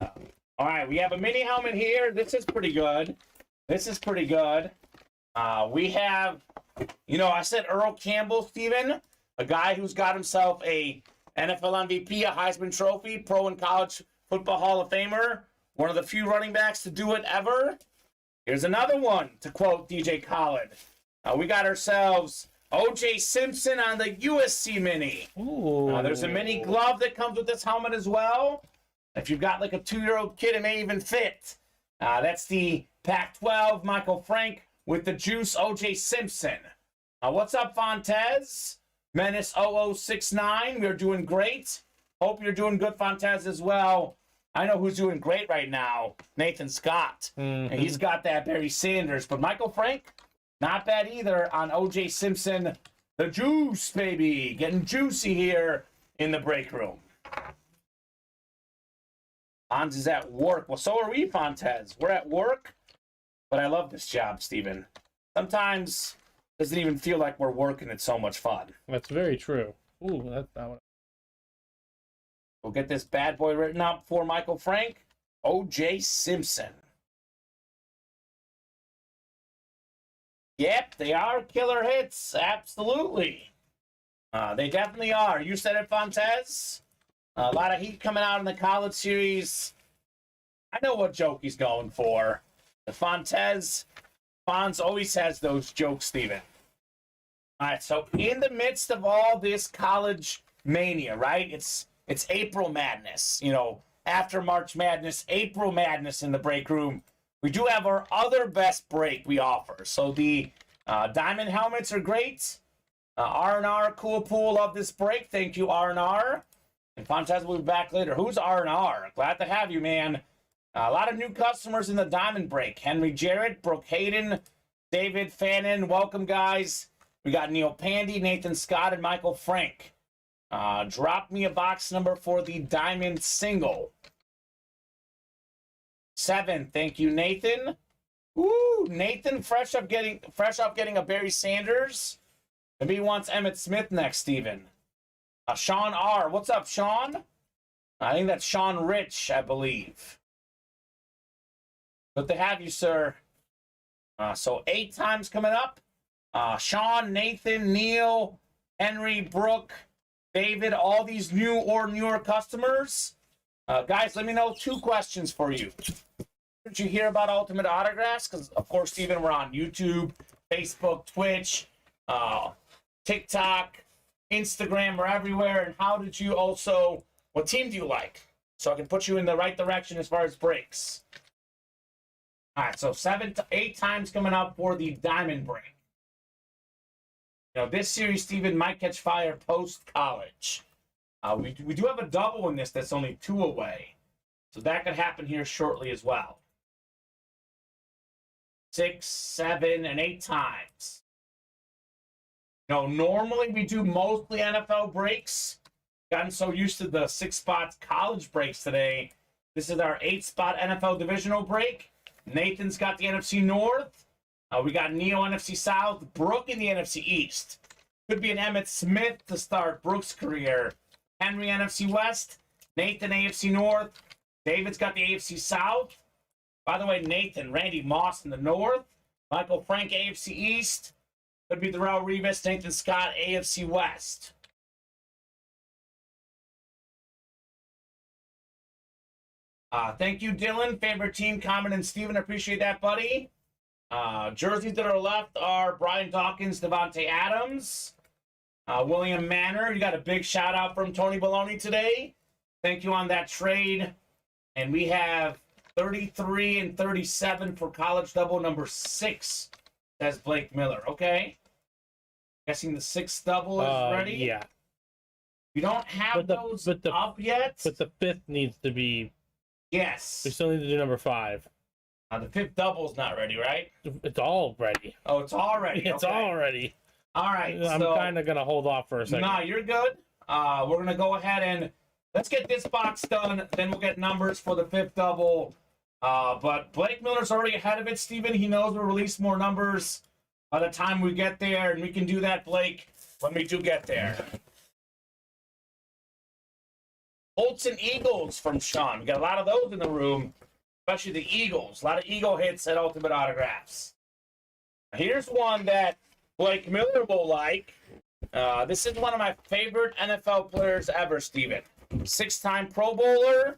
All right, we have a mini helmet here. This is pretty good. This is pretty good. We have, you know, I said Earl Campbell, Steven, a guy who's got himself a NFL MVP, a Heisman Trophy, Pro and College Football Hall of Famer, one of the few running backs to do it ever. Here's another one, to quote DJ Khaled. We got ourselves O.J. Simpson on the USC Mini. There's a mini glove that comes with this helmet as well. If you've got like a 2-year-old kid, it may even fit. That's the Pac-12 Michael Frank with the Juice O.J. Simpson. What's up, Fontez? Menace 0069. We're doing great. Hope you're doing good, Fontez, as well. I know who's doing great right now. Nathan Scott. And he's got that Barry Sanders. But Michael Frank, not bad either on O.J. Simpson. The juice, baby. Getting juicy here in the break room. Fonz is at work. Well, so are we, Fontez. We're at work. But I love this job, Steven. Sometimes it doesn't even feel like we're working. It's so much fun. That's very true. Ooh, that's that one. We'll get this bad boy written up for Michael Frank. O.J. Simpson. Yep, they are killer hits. Absolutely. They definitely are. You said it, Fontez. A lot of heat coming out in the college series. I know what joke he's going for. The Fonz always has those jokes, Steven. All right, so in the midst of all this college mania, right? It's April Madness, you know, after March Madness, April Madness in the break room. We do have our other best break we offer. So the diamond helmets are great. R&R, cool pool, love this break. Thank you, R&R. And Fontez will be back later. Who's R&R? Glad to have you, man. A lot of new customers in the diamond break. Henry Jarrett, Brooke Hayden, David Fannin. Welcome, guys. We got Neil Pandy, Nathan Scott, and Michael Frank. Drop me a box number for the diamond single. 7. Thank you, Nathan. Ooh, Nathan, fresh up getting a Barry Sanders. Maybe he wants Emmitt Smith next, Steven. Sean R. What's up, Sean? I think that's Sean Rich, I believe. Good to have you, sir. So 8 times coming up. Sean, Nathan, Neil, Henry, Brooke, David, all these new or newer customers. Guys, let me know 2 questions for you. Did you hear about Ultimate Autographs? Because, of course, Steven, we're on YouTube, Facebook, Twitch, TikTok, Instagram, we're everywhere. And how did you also, what team do you like? So I can put you in the right direction as far as breaks. All right, so 7 to 8 times coming up for the diamond break. You know, this series, Steven, might catch fire post-college. We do have a double in this that's only 2 away. So that could happen here shortly as well. 6, 7, and 8 times. You know, normally we do mostly NFL breaks. Gotten so used to the 6 spots college breaks today. This is our 8-spot NFL divisional break. Nathan's got the NFC North. We got Neo NFC South. Brooke in the NFC East. Could be an Emmitt Smith to start Brooke's career. Henry NFC West. Nathan AFC North. David's got the AFC South. By the way, Nathan, Randy Moss in the North. Michael Frank AFC East. Could be Darrell Revis, Nathan Scott AFC West. Thank you, Dylan. Favorite team, Kamen and Steven. Appreciate that, buddy. Jerseys that are left are Brian Dawkins, Devontae Adams, William Manor. You got a big shout out from Tony Baloney today. Thank you on that trade. And we have 33 and 37 for college double number 6, says Blake Miller. Okay. Guessing the 6th double is ready. Yeah. We don't have those up yet. But the 5th needs to be. Yes. We still need to do number 5. The 5th double's not ready, right? It's all ready. Oh, it's all ready. It's all ready. All right. I'm kind of going to hold off for a second. Nah, you're good. We're going to go ahead and let's get this box done. Then we'll get numbers for the 5th double. But Blake Miller's already ahead of it, Steven. He knows we'll release more numbers by the time we get there, and we can do that, Blake, when we do get there. Colts and Eagles from Sean. We got a lot of those in the room, especially the Eagles. A lot of Eagle hits at Ultimate Autographs. Here's one that Blake Miller will like. This is one of my favorite NFL players ever, Steven. 6-time Pro Bowler,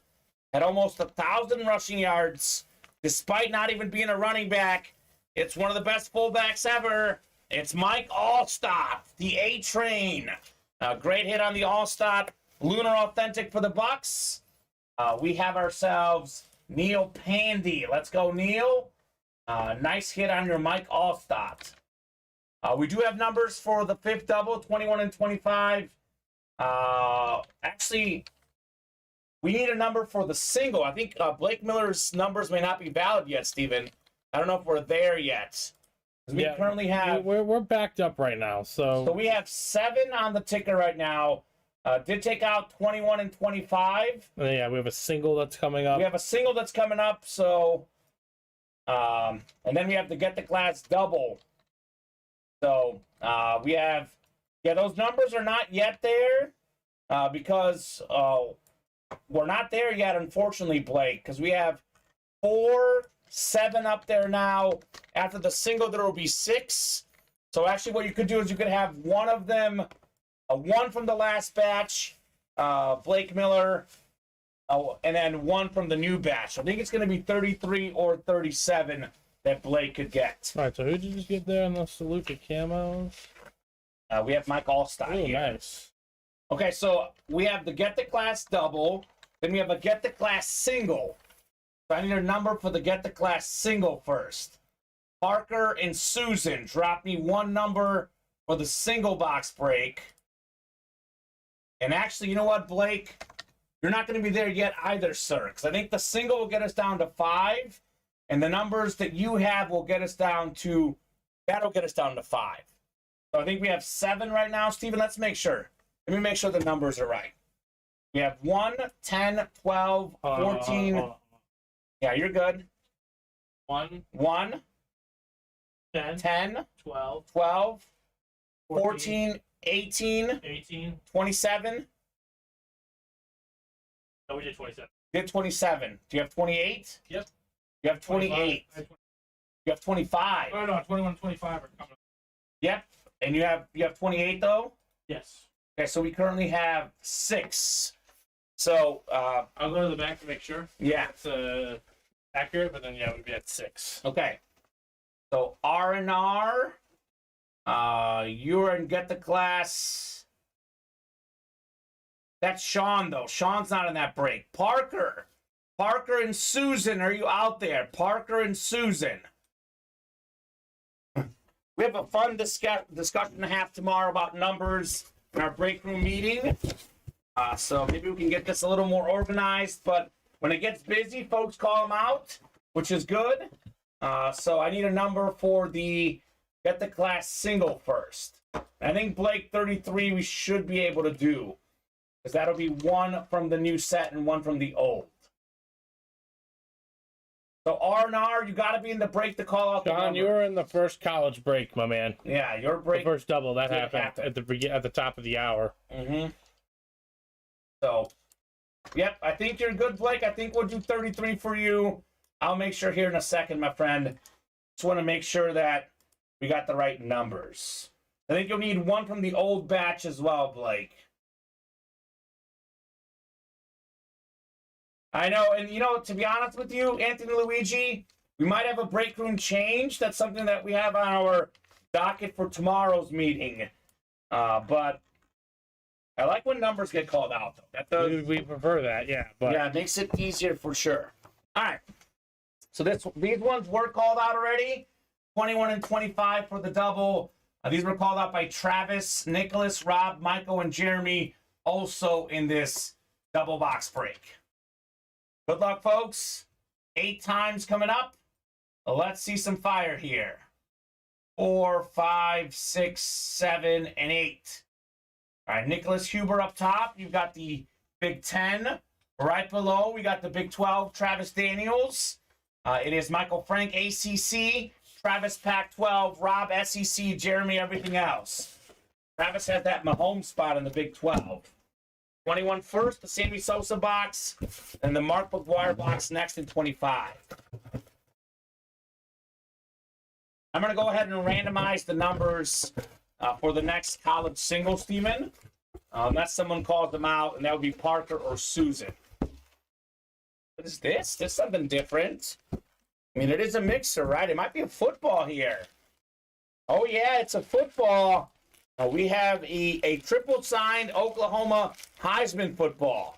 had almost 1,000 rushing yards, despite not even being a running back. It's one of the best fullbacks ever. It's Mike Allstott, the A-Train. Great hit on the Allstott. Lunar Authentic for the Bucks. We have ourselves Neil Pandy. Let's go, Neil. Nice hit on your Mike Allstott. We do have numbers for the 5th double, 21 and 25. Actually, we need a number for the single. I think Blake Miller's numbers may not be valid yet, Steven. I don't know if we're there yet. We currently have... We're backed up right now, so we have 7 on the ticker right now. Did take out 21 and 25. Yeah, we have a single that's coming up. We have a single that's coming up, so... and then we have the Get the Glass double. So, we have... Yeah, those numbers are not yet there, because we're not there yet, unfortunately, Blake, because we have 4, 7 up there now. After the single, there will be 6. So actually what you could do is you could have one of them, one from the last batch, Blake Miller, and then one from the new batch. I think it's going to be 33 or 37 that Blake could get. All right, so who did you just get there on the Salute to Camos? We have Mike Allstott here. Nice. Okay, so we have the Get the Class double. Then we have a Get the Class single. So I need a number for the Get the Class single first. Parker and Susan, drop me one number for the single box break. And actually, you know what, Blake? You're not going to be there yet either, sir. Because I think the single will get us down to 5. And the numbers that you have will get us down to... That'll get us down to 5. So I think we have 7 right now. Steven, let's make sure. Let me make sure the numbers are right. We have 1, 10, 12, 14. Yeah, you're good. 1, 10, 12, 14, 18, 27. No, we did 27. Did 27. Do you have 28? Yep. You have 28. You have 25. Oh, no, 21 and 25 are coming up. Yep. And you have 28, though? Yes. Okay, so we currently have 6. So, I'll go to the back to make sure. Yeah. It's accurate, but then, yeah, we'd be at 6. Okay. So, R&R. You're in Get the Class. That's Sean, though. Sean's not in that break. Parker and Susan, are you out there? Parker and Susan. We have a fun discussion to have tomorrow about numbers in our break room meeting. So maybe we can get this a little more organized. But when it gets busy, folks call them out, which is good. So I need a number for the Get the Class single first. I think Blake 33 we should be able to do. Because that'll be one from the new set and one from the old. So R&R, you got to be in the break to call out the John, number. you were in the first college break, my man. Yeah, your break. The first double that happened happen. at the top of the hour. Mm-hmm. So, yep, I think you're good, Blake. I think we'll do 33 for you. I'll make sure here in a second, my friend. Just want to make sure that we got the right numbers. I think you'll need one from the old batch as well, Blake. I know, and you know, to be honest with you, Anthony Luigi, we might have a break room change. That's something that we have on our docket for tomorrow's meeting. But I like when numbers get called out, though. That does, we prefer that, yeah. But yeah, it makes it easier for sure. All right. So these ones were called out already. 21 and 25 for the double. These were called out by Travis, Nicholas, Rob, Michael, and Jeremy, also in this double box break. Good luck, folks. 8 times coming up. Let's see some fire here. 4, 5, 6, 7, and 8. All right, Nicholas Huber up top. You've got the Big 10. Right below, we got the Big 12, Travis Daniels. It is Michael Frank, ACC, Travis, Pac-12, Rob, SEC, Jeremy, everything else. Travis has that Mahomes spot in the Big 12. 21 first, the Sammy Sosa box, and the Mark McGuire box next in 25. I'm going to go ahead and randomize the numbers for the next college single, Steven. Unless someone calls them out, and that would be Parker or Susan. What is this? This is something different. I mean, it is a mixer, right? It might be a football here. Oh, yeah, it's a football. We have a triple signed Oklahoma Heisman football.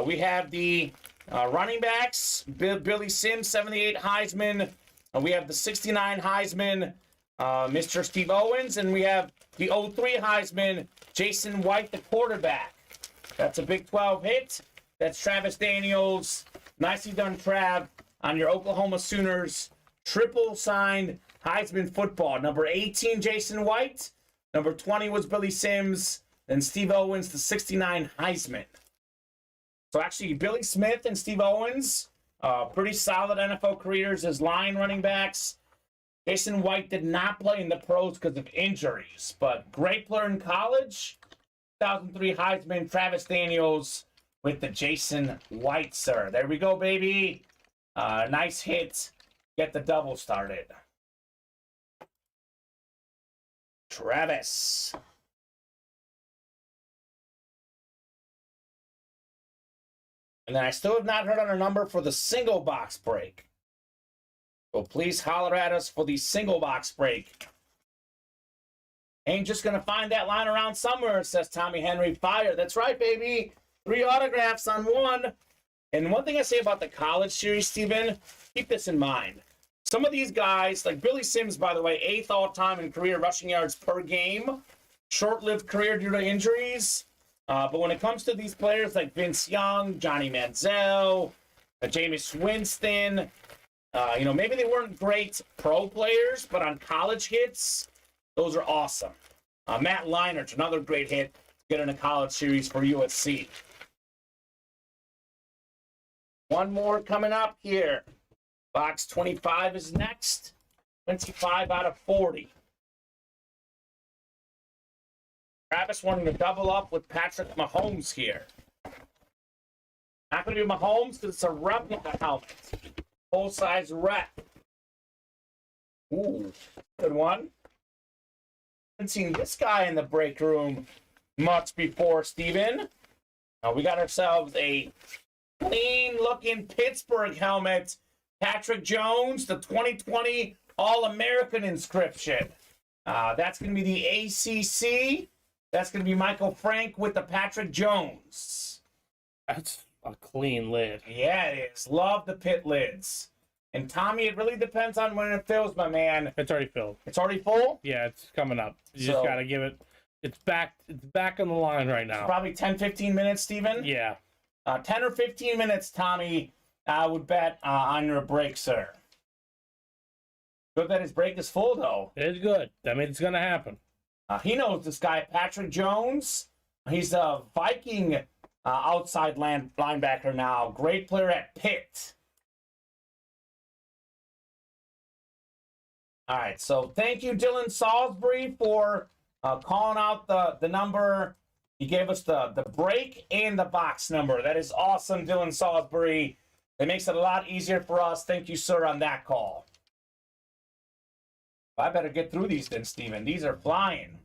We have the running backs, Billy Sims, 78 Heisman. We have the 69 Heisman, Mr. Steve Owens. And we have the 03 Heisman, Jason White, the quarterback. That's a Big 12 hit. That's Travis Daniels. Nicely done, Trav, on your Oklahoma Sooners triple signed Heisman football. Number 18, Jason White. Number 20 was Billy Sims. Then Steve Owens, the 69 Heisman. So actually, Billy Smith and Steve Owens, pretty solid NFL careers as line running backs. Jason White did not play in the pros because of injuries, but great player in college. 2003 Heisman, Travis Daniels with the Jason White, sir. There we go, baby. Nice hit. Get the double started. Travis. And then I still have not heard on a number for the single box break. So please holler at us for the single box break. Ain't just going to find that line around somewhere, says Tommy Henry. Fire. That's right, baby. 3 autographs on 1. And one thing I say about the college series, Steven, keep this in mind. Some of these guys, like Billy Sims, by the way, 8th all-time in career rushing yards per game. Short-lived career due to injuries. But when it comes to these players like Vince Young, Johnny Manziel, Jameis Winston, maybe they weren't great pro players, but on college hits, those are awesome. Matt Leinart, another great hit, get in a college series for USC. One more coming up here. Box 25 is next. 25 out of 40. Travis wanting to double up with Patrick Mahomes here. Not going to be Mahomes because it's a replica helmet. Full-size rep. Ooh, good one. Haven't seen this guy in the break room much before, Steven. We got ourselves a clean-looking Pittsburgh helmet. Patrick Jones, the 2020 All-American inscription. That's going to be the ACC. That's going to be Michael Frank with the Patrick Jones. That's a clean lid. Yeah, it is. Love the pit lids. And Tommy, it really depends on when it fills, my man. It's already filled. It's already full? Yeah, it's coming up. You just got to give it. It's back on the line right now. Probably 10, 15 minutes, Steven? Yeah. 10 or 15 minutes, Tommy, I would bet on your break, sir. Good that his break is full, though. It is good. That means it's going to happen. He knows this guy, Patrick Jones. He's a Viking outside linebacker now. Great player at Pitt. All right, so thank you, Dylan Salisbury, for calling out the number. He gave us the break and the box number. That is awesome, Dylan Salisbury. It makes it a lot easier for us. Thank you, sir, on that call. I better get through these then, Steven. These are flying.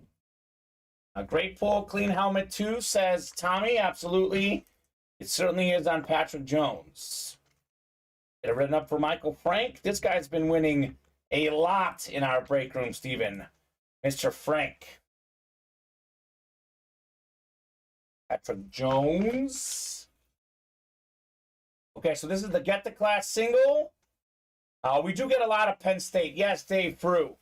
A great pull, clean helmet too, says Tommy. Absolutely. It certainly is on Patrick Jones. Get it written up for Michael Frank. This guy's been winning a lot in our break room, Steven. Mr. Frank. Patrick Jones. Okay, so this is the Get the Class single. We do get a lot of Penn State. Yes, Dave Frew.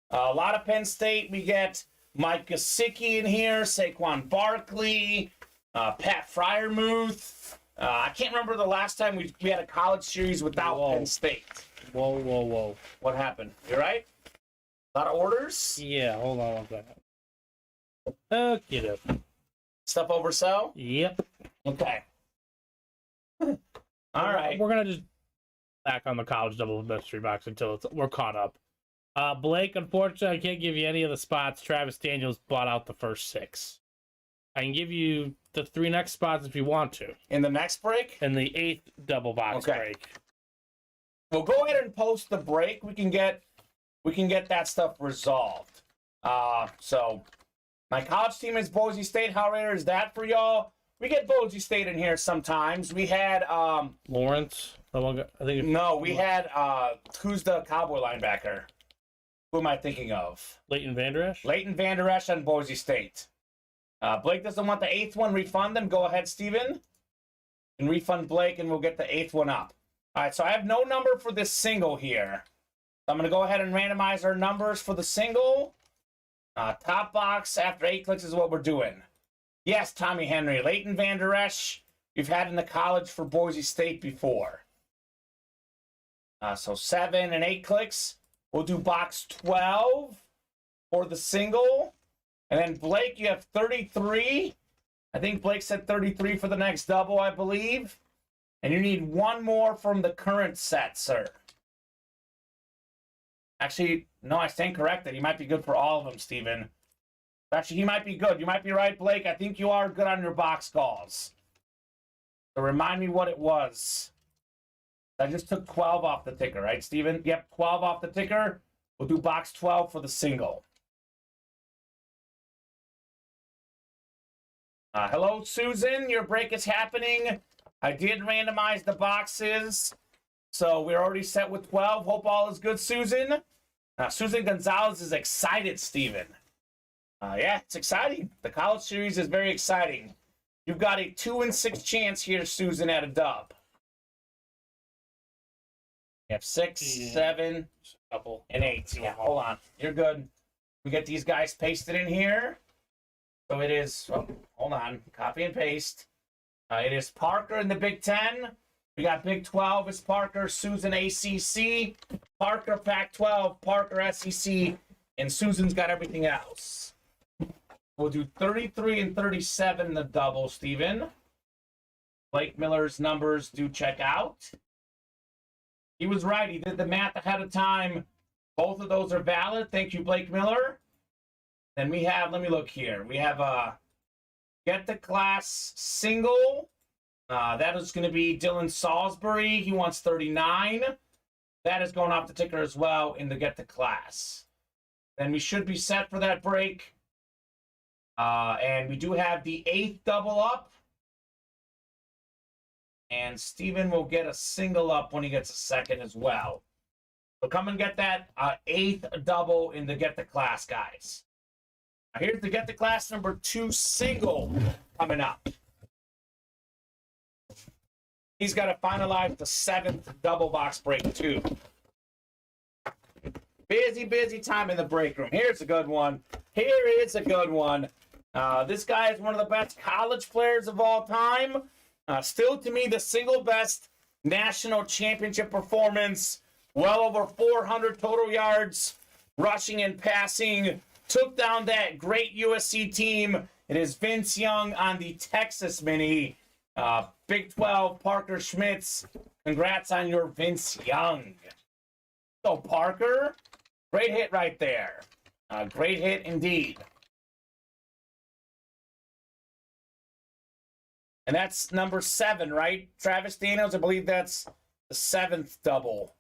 A lot of Penn State. We get Mike Gesicki in here, Saquon Barkley, Pat Freiermuth. I can't remember the last time we had a college series without Penn State. Whoa. What happened? You right? A lot of orders? Yeah, hold on one second. Okay. Stuff oversell? Yep. Okay. All right. We're going to just... back on the college double mystery box until we're caught up. Blake, unfortunately, I can't give you any of the spots. Travis Daniels bought out the first 6. I can give you the 3 next spots if you want to. In the next break? In the 8th double box break. Well, go ahead and post the break. We can get that stuff resolved. So my college team is Boise State. How rare is that for y'all? We get Boise State in here sometimes. We had Lawrence. We had who's the Cowboy linebacker? Who am I thinking of? Leighton Vander Esch? Leighton Vander Esch on Boise State. Blake doesn't want the 8th one. Refund them. Go ahead, Steven. And refund Blake, and we'll get the 8th one up. All right, so I have no number for this single here. So I'm going to go ahead and randomize our numbers for the single. Top box after 8 clicks is what we're doing. Yes, Tommy Henry. Leighton Vander Esch, you've had in the college for Boise State before. So 7 and 8 clicks. We'll do box 12 for the single. And then Blake, you have 33. I think Blake said 33 for the next double, I believe. And you need 1 more from the current set, sir. Actually, no, I stand corrected. He might be good for all of them, Steven. Actually, he might be good. You might be right, Blake. I think you are good on your box calls. So remind me what it was. I just took 12 off the ticker, right, Steven? Yep, 12 off the ticker. We'll do box 12 for the single. Hello, Susan. Your break is happening. I did randomize the boxes. So we're already set with 12. Hope all is good, Susan. Susan Gonzalez is excited, Steven. Yeah, it's exciting. The college series is very exciting. You've got a 2 in 6 chance here, Susan, at a dub. You have 6, 7, and 8. Yeah, hold on. You're good. We get these guys pasted in here. So it is, hold on, copy and paste. It is Parker in the Big 10. We got Big 12 is Parker, Susan ACC, Parker Pac-12, Parker SEC, and Susan's got everything else. We'll do 33 and 37 in the double, Steven. Blake Miller's numbers do check out. He was right. He did the math ahead of time. Both of those are valid. Thank you, Blake Miller. Then we have, let me look here. We have a Get the Class single. That is going to be Dylan Salisbury. He wants 39. That is going off the ticker as well in the Get the Class. Then we should be set for that break. And we do have the 8th double up. And Steven will get a single up when he gets a second as well. So come and get that 8th double in the Get the Class, guys. Now here's the Get the Class number 2 single coming up. He's got to finalize the 7th double box break, too. Busy time in the break room. Here's a good one. Here is a good one. This guy is one of the best college players of all time. Still, to me, the single best national championship performance. Well over 400 total yards, rushing and passing. Took down that great USC team. It is Vince Young on the Texas Mini. Big 12, Parker Schmitz. Congrats on your Vince Young. So, Parker, great hit right there. Great hit indeed. And that's number 7, right? Travis Daniels, I believe that's the 7th double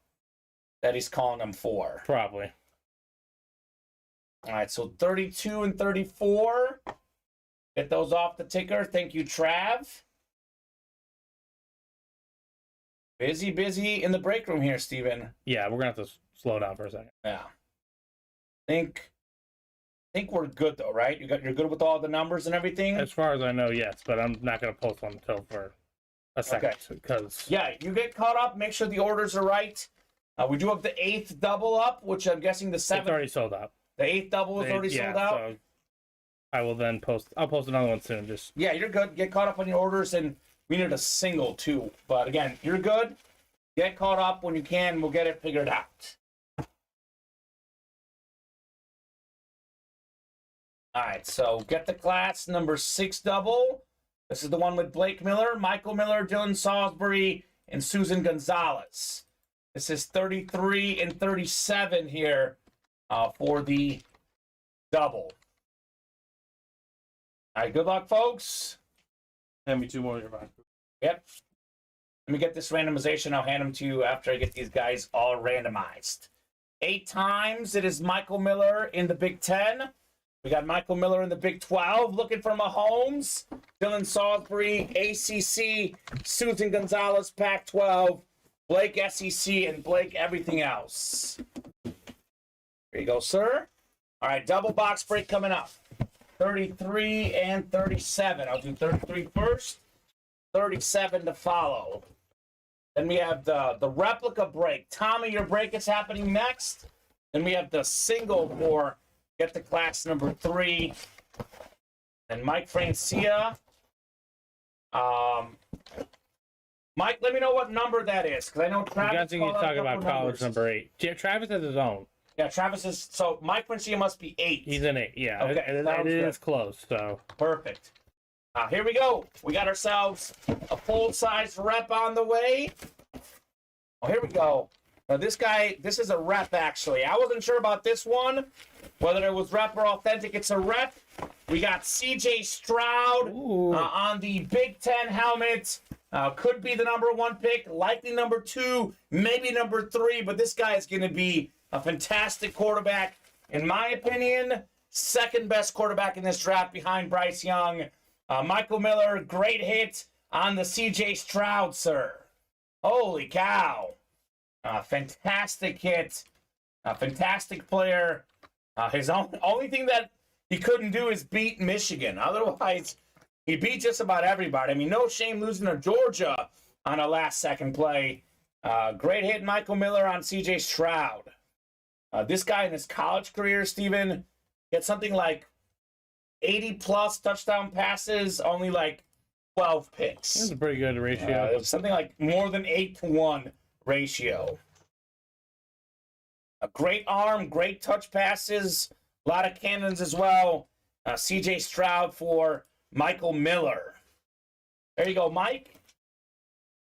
that he's calling him for. Probably. All right, so 32 and 34. Get those off the ticker. Thank you, Trav. Busy in the break room here, Steven. Yeah, we're going to have to slow down for a second. Yeah. Think we're good, though, right? You're good with all the numbers and everything? As far as I know, yes, but I'm not going to post one until for a second. Because yeah, you get caught up. Make sure the orders are right. We do have the 8th double up, which I'm guessing the 7th. It's already sold out. The 8th double is already sold out? So I will then post. I'll post another one soon. Yeah, you're good. Get caught up on your orders, and we need a single, too. But again, you're good. Get caught up when you can. We'll get it figured out. All right, so Get the Class number 6 double. This is the one with Blake Miller, Michael Miller, Dylan Salisbury, and Susan Gonzalez. This is 33 and 37 here for the double. All right, good luck, folks. Hand me 2 more. You're fine. Yep. Let me get this randomization. I'll hand them to you after I get these guys all randomized. 8 times it is Michael Miller in the Big 10. We got Michael Miller in the Big 12 looking for Mahomes. Dylan Salisbury, ACC. Susan Gonzalez, Pac-12. Blake, SEC, and Blake, everything else. Here you go, sir. All right, double box break coming up. 33 and 37. I'll do 33 first, 37 to follow. Then we have the replica break. Tommy, your break is happening next. Then we have the single for get to class number 3. And Mike Francia. Mike, let me know what number that is, because I know Travis. You guys think he's talking about college number 8. Yeah, Travis has his own. Yeah, Travis is. So Mike Francia must be 8. He's an 8. Yeah. Okay, it is close. So perfect. Here we go. We got ourselves a full-size rep on the way. Oh, here we go. Now this guy, this is a rep actually. I wasn't sure about this one, whether it was rep or authentic. It's a rep. We got CJ Stroud on the Big 10 helmet. Could be the number 1 pick, likely number 2, maybe number 3, but this guy is going to be a fantastic quarterback. In my opinion, second best quarterback in this draft behind Bryce Young. Michael Miller, great hit on the CJ Stroud, sir. Holy cow. Fantastic hit. Fantastic player. His only thing that he couldn't do is beat Michigan. Otherwise, he beat just about everybody. I mean, no shame losing to Georgia on a last-second play. Great hit, Michael Miller on CJ Stroud. This guy in his college career, Steven, gets something like 80-plus touchdown passes, only like 12 picks. That's a pretty good ratio. It was something like more than 8-to-1 ratio. A great arm, great touch passes, a lot of cannons as well. CJ Stroud for Michael Miller. There you go, Mike.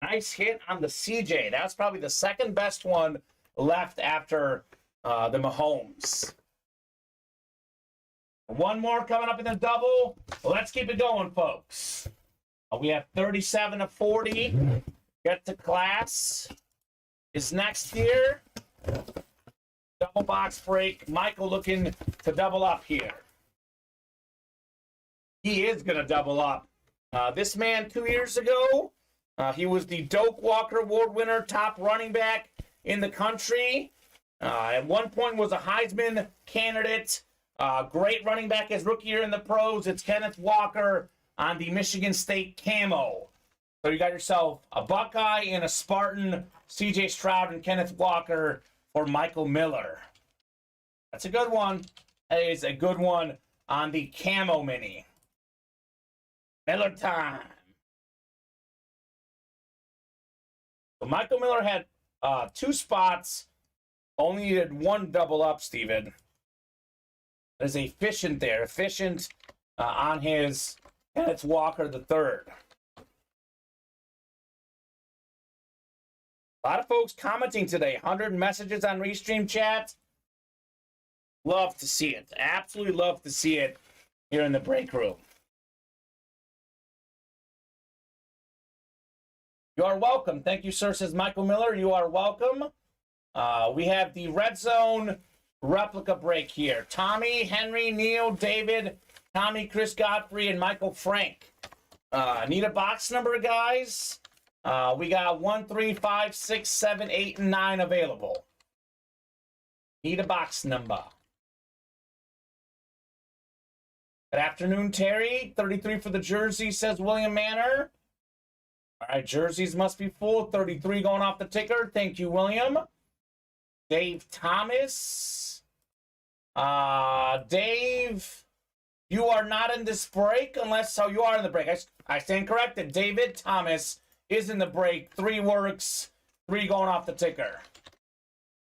Nice hit on the CJ. That's probably the second best one left after the Mahomes. One more coming up in the double. Let's keep it going, folks. We have 37 to 40. Get to class is next here. Double box break. Michael looking to double up here. He is going to double up. This man 2 years ago, he was the Doak Walker Award winner, top running back in the country. At one point was a Heisman candidate. Great running back his rookie year in the pros. It's Kenneth Walker on the Michigan State camo. So you got yourself a Buckeye and a Spartan, CJ Stroud and Kenneth Walker for Michael Miller. That's a good one. That is a good one on the camo mini. Miller time. So Michael Miller had 2 spots. Only needed 1 double up, Steven. There's efficient there. Efficient on his Kenneth Walker the third. A lot of folks commenting today. 100 messages on Restream chat. Love to see it. Absolutely love to see it here in the break room. You are welcome. Thank you, sir, says Michael Miller. You are welcome. We have the Red Zone replica break here. Tommy, Henry, Neil, David, Tommy, Chris Godfrey, and Michael Frank. Need a box number, guys? We got 1, 3, 5, 6, 7, 8, and 9 available. Need a box number. Good afternoon, Terry. 33 for the jersey, says William Manor. All right, jerseys must be full. 33 going off the ticker. Thank you, William. Dave Thomas. Dave, you are not in this break unless, so you are in the break. I stand corrected. David Thomas is in the break. 3 works, 3 going off the ticker.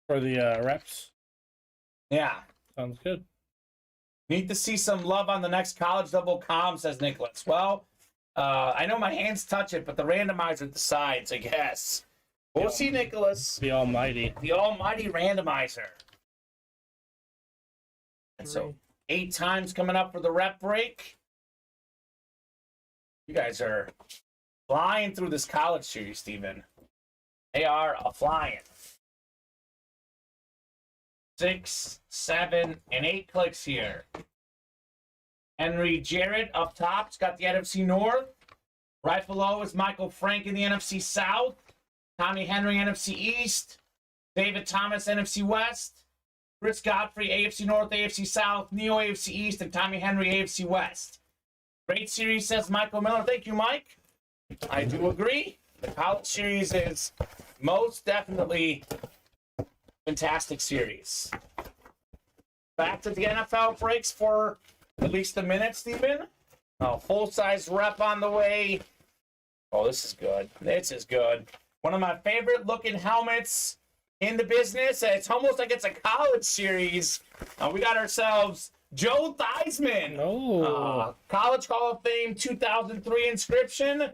For the reps? Yeah. Sounds good. Need to see some love on the next college double com, says Nicholas. Well, I know my hands touch it, but the randomizer decides, I guess. We'll see, Nicholas. The almighty. The almighty randomizer. And so 8 times coming up for the rep break. You guys are flying through this college series, Steven. They are flying. 6, 7, and 8 clicks here. Henry Jarrett up top's got the NFC North. Right below is Michael Frank in the NFC South. Tommy Henry, NFC East. David Thomas, NFC West. Chris Godfrey, AFC North, AFC South. Neo, AFC East. And Tommy Henry, AFC West. Great series, says Michael Miller. Thank you, Mike. I do agree. The college series is most definitely a fantastic series. Back to the NFL breaks for at least a minute, Steven. Full-size rep on the way. Oh, this is good. This is good. One of my favorite looking helmets in the business. It's almost like it's a college series. We got ourselves Joe Theismann. Oh. College Hall of Fame 2003 inscription.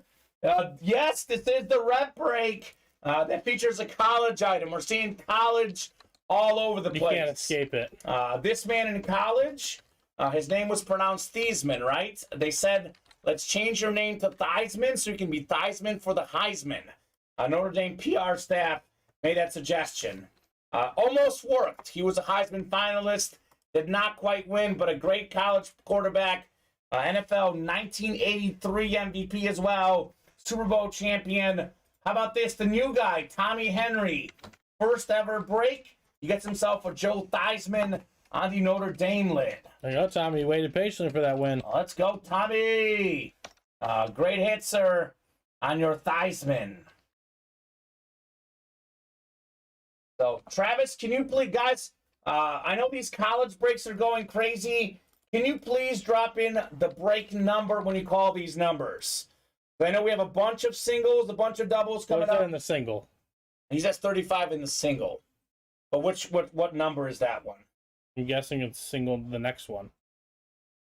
Yes, this is the rep break that features a college item. We're seeing college all over the place. You can't escape it. This man in college, his name was pronounced Theismann, right? They said, let's change your name to Theismann so you can be Theismann for the Heisman. Notre Dame PR staff made that suggestion. Almost worked. He was a Heisman finalist. Did not quite win, but a great college quarterback. NFL 1983 MVP as well. Super Bowl champion. How about this? The new guy, Tommy Henry. First ever break. He gets himself a Joe Theismann on the Notre Dame lid. There you go, Tommy. You waited patiently for that win. Let's go, Tommy. Great hit, sir, on your Theismann. So, Travis, can you please, guys, I know these college breaks are going crazy. Can you please drop in the break number when you call these numbers? I know we have a bunch of singles, a bunch of doubles coming up. In the single. He's at 35 in the single. But what number is that one? I'm guessing it's single, the next one.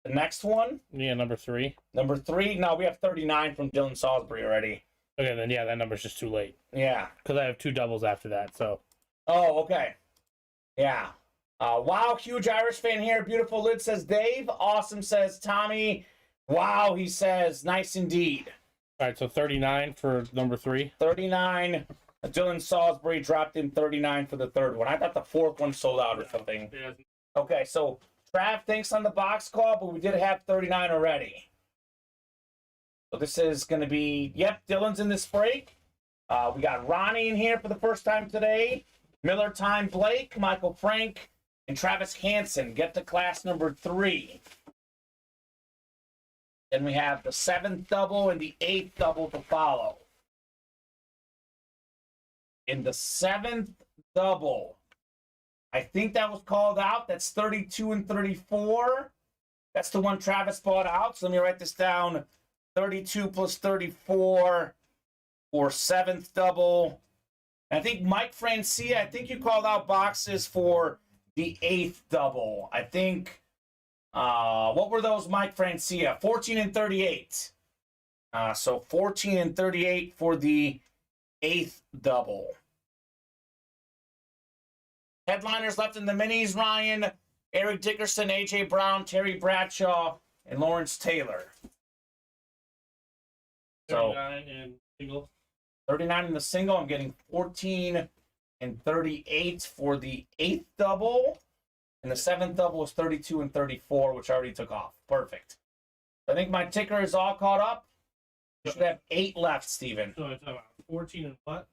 The next one? Yeah, number 3. Number 3? No, we have 39 from Dylan Salisbury already. Okay, then yeah, that number's just too late. Yeah. Because I have 2 doubles after that, so. Oh, okay. Yeah. Wow, huge Irish fan here. Beautiful lid, says Dave. Awesome, says Tommy. Wow, he says, nice indeed. All right, so 39 for number 3. 39. Dylan Salisbury dropped in 39 for the third one. I thought the fourth one sold out or something. Yeah. Okay, so Trav, thanks on the box call, but we did have 39 already. So this is going to be, yep, Dylan's in this break. We got Ronnie in here for the first time today. Miller Time Blake, Michael Frank, and Travis Hansen get to class number 3. Then we have the 7th double and the 8th double to follow. In the 7th double, I think that was called out. That's 32 and 34. That's the one Travis bought out. So let me write this down. 32 plus 34 for 7th double. And I think Mike Francia, I think you called out boxes for the 8th double. I think, what were those, Mike Francia? 14 and 38. So 14 and 38 for the 8th double. Headliners left in the minis, Ryan, Eric Dickerson, A.J. Brown, Terry Bradshaw, and Lawrence Taylor. So 39 in single. 39 in the single. I'm getting 14 and 38 for the 8th double. And the 7th double was 32 and 34, which I already took off. Perfect. I think my ticker is all caught up. You should have 8 left, Steven. So it's about 14 and what?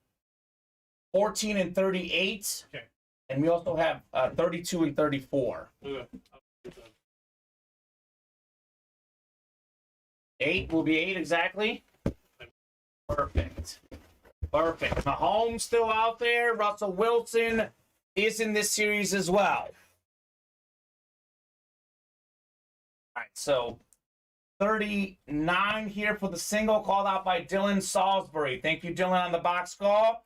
14 and 38. Okay. And we also have 32 and 34. Okay. 8 will be 8 exactly. Perfect. Perfect. Mahomes still out there. Russell Wilson is in this series as well. All right, so 39 here for the single called out by Dylan Salisbury. Thank you, Dylan, on the box call.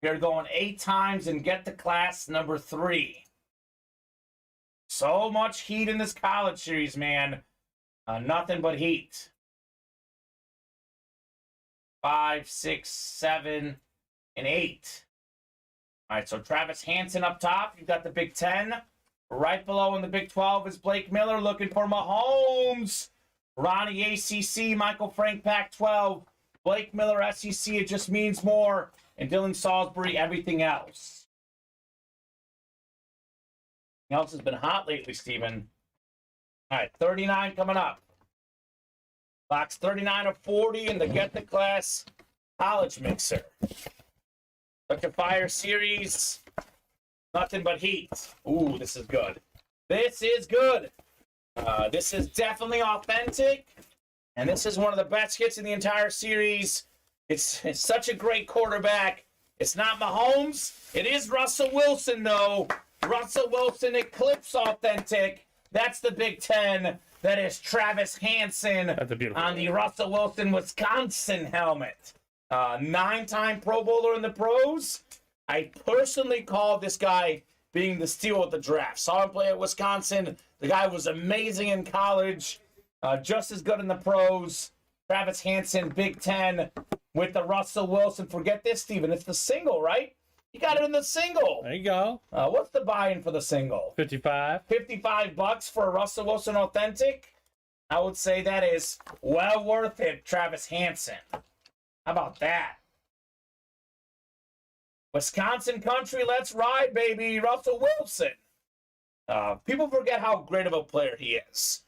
We're going 8 times and get to class number 3. So much heat in this college series, man. Nothing but heat. 5, 6, 7, and 8. All right, so Travis Hansen up top. You've got the Big 10. Right below in the Big 12 is Blake Miller looking for Mahomes. Ronnie ACC, Michael Frank Pac-12. Blake Miller SEC, it just means more. And Dylan Salisbury, everything else. Everything else has been hot lately, Steven. All right, 39 coming up. Box 39 of 40 in the Get the Class College Mixer. Look at Fire Series. Nothing but heat. Ooh, this is good. This is good. This is definitely authentic. And this is one of the best hits in the entire series. It's such a great quarterback. It's not Mahomes. It is Russell Wilson, though. Russell Wilson Eclipse authentic. That's the Big 10. That is Travis Hansen on the Russell Wilson Wisconsin helmet. 9-time Pro Bowler in the pros. I personally called this guy being the steal of the draft. Saw him play at Wisconsin. The guy was amazing in college. Just as good in the pros. Travis Hansen, Big 10 with the Russell Wilson. Forget this, Steven. It's the single, right? You got it in the single. There you go. What's the buy-in for the single? 55. $55 for a Russell Wilson authentic. I would say that is well worth it, Travis Hansen. How about that? Wisconsin country, let's ride, baby. Russell Wilson. People forget how great of a player he is.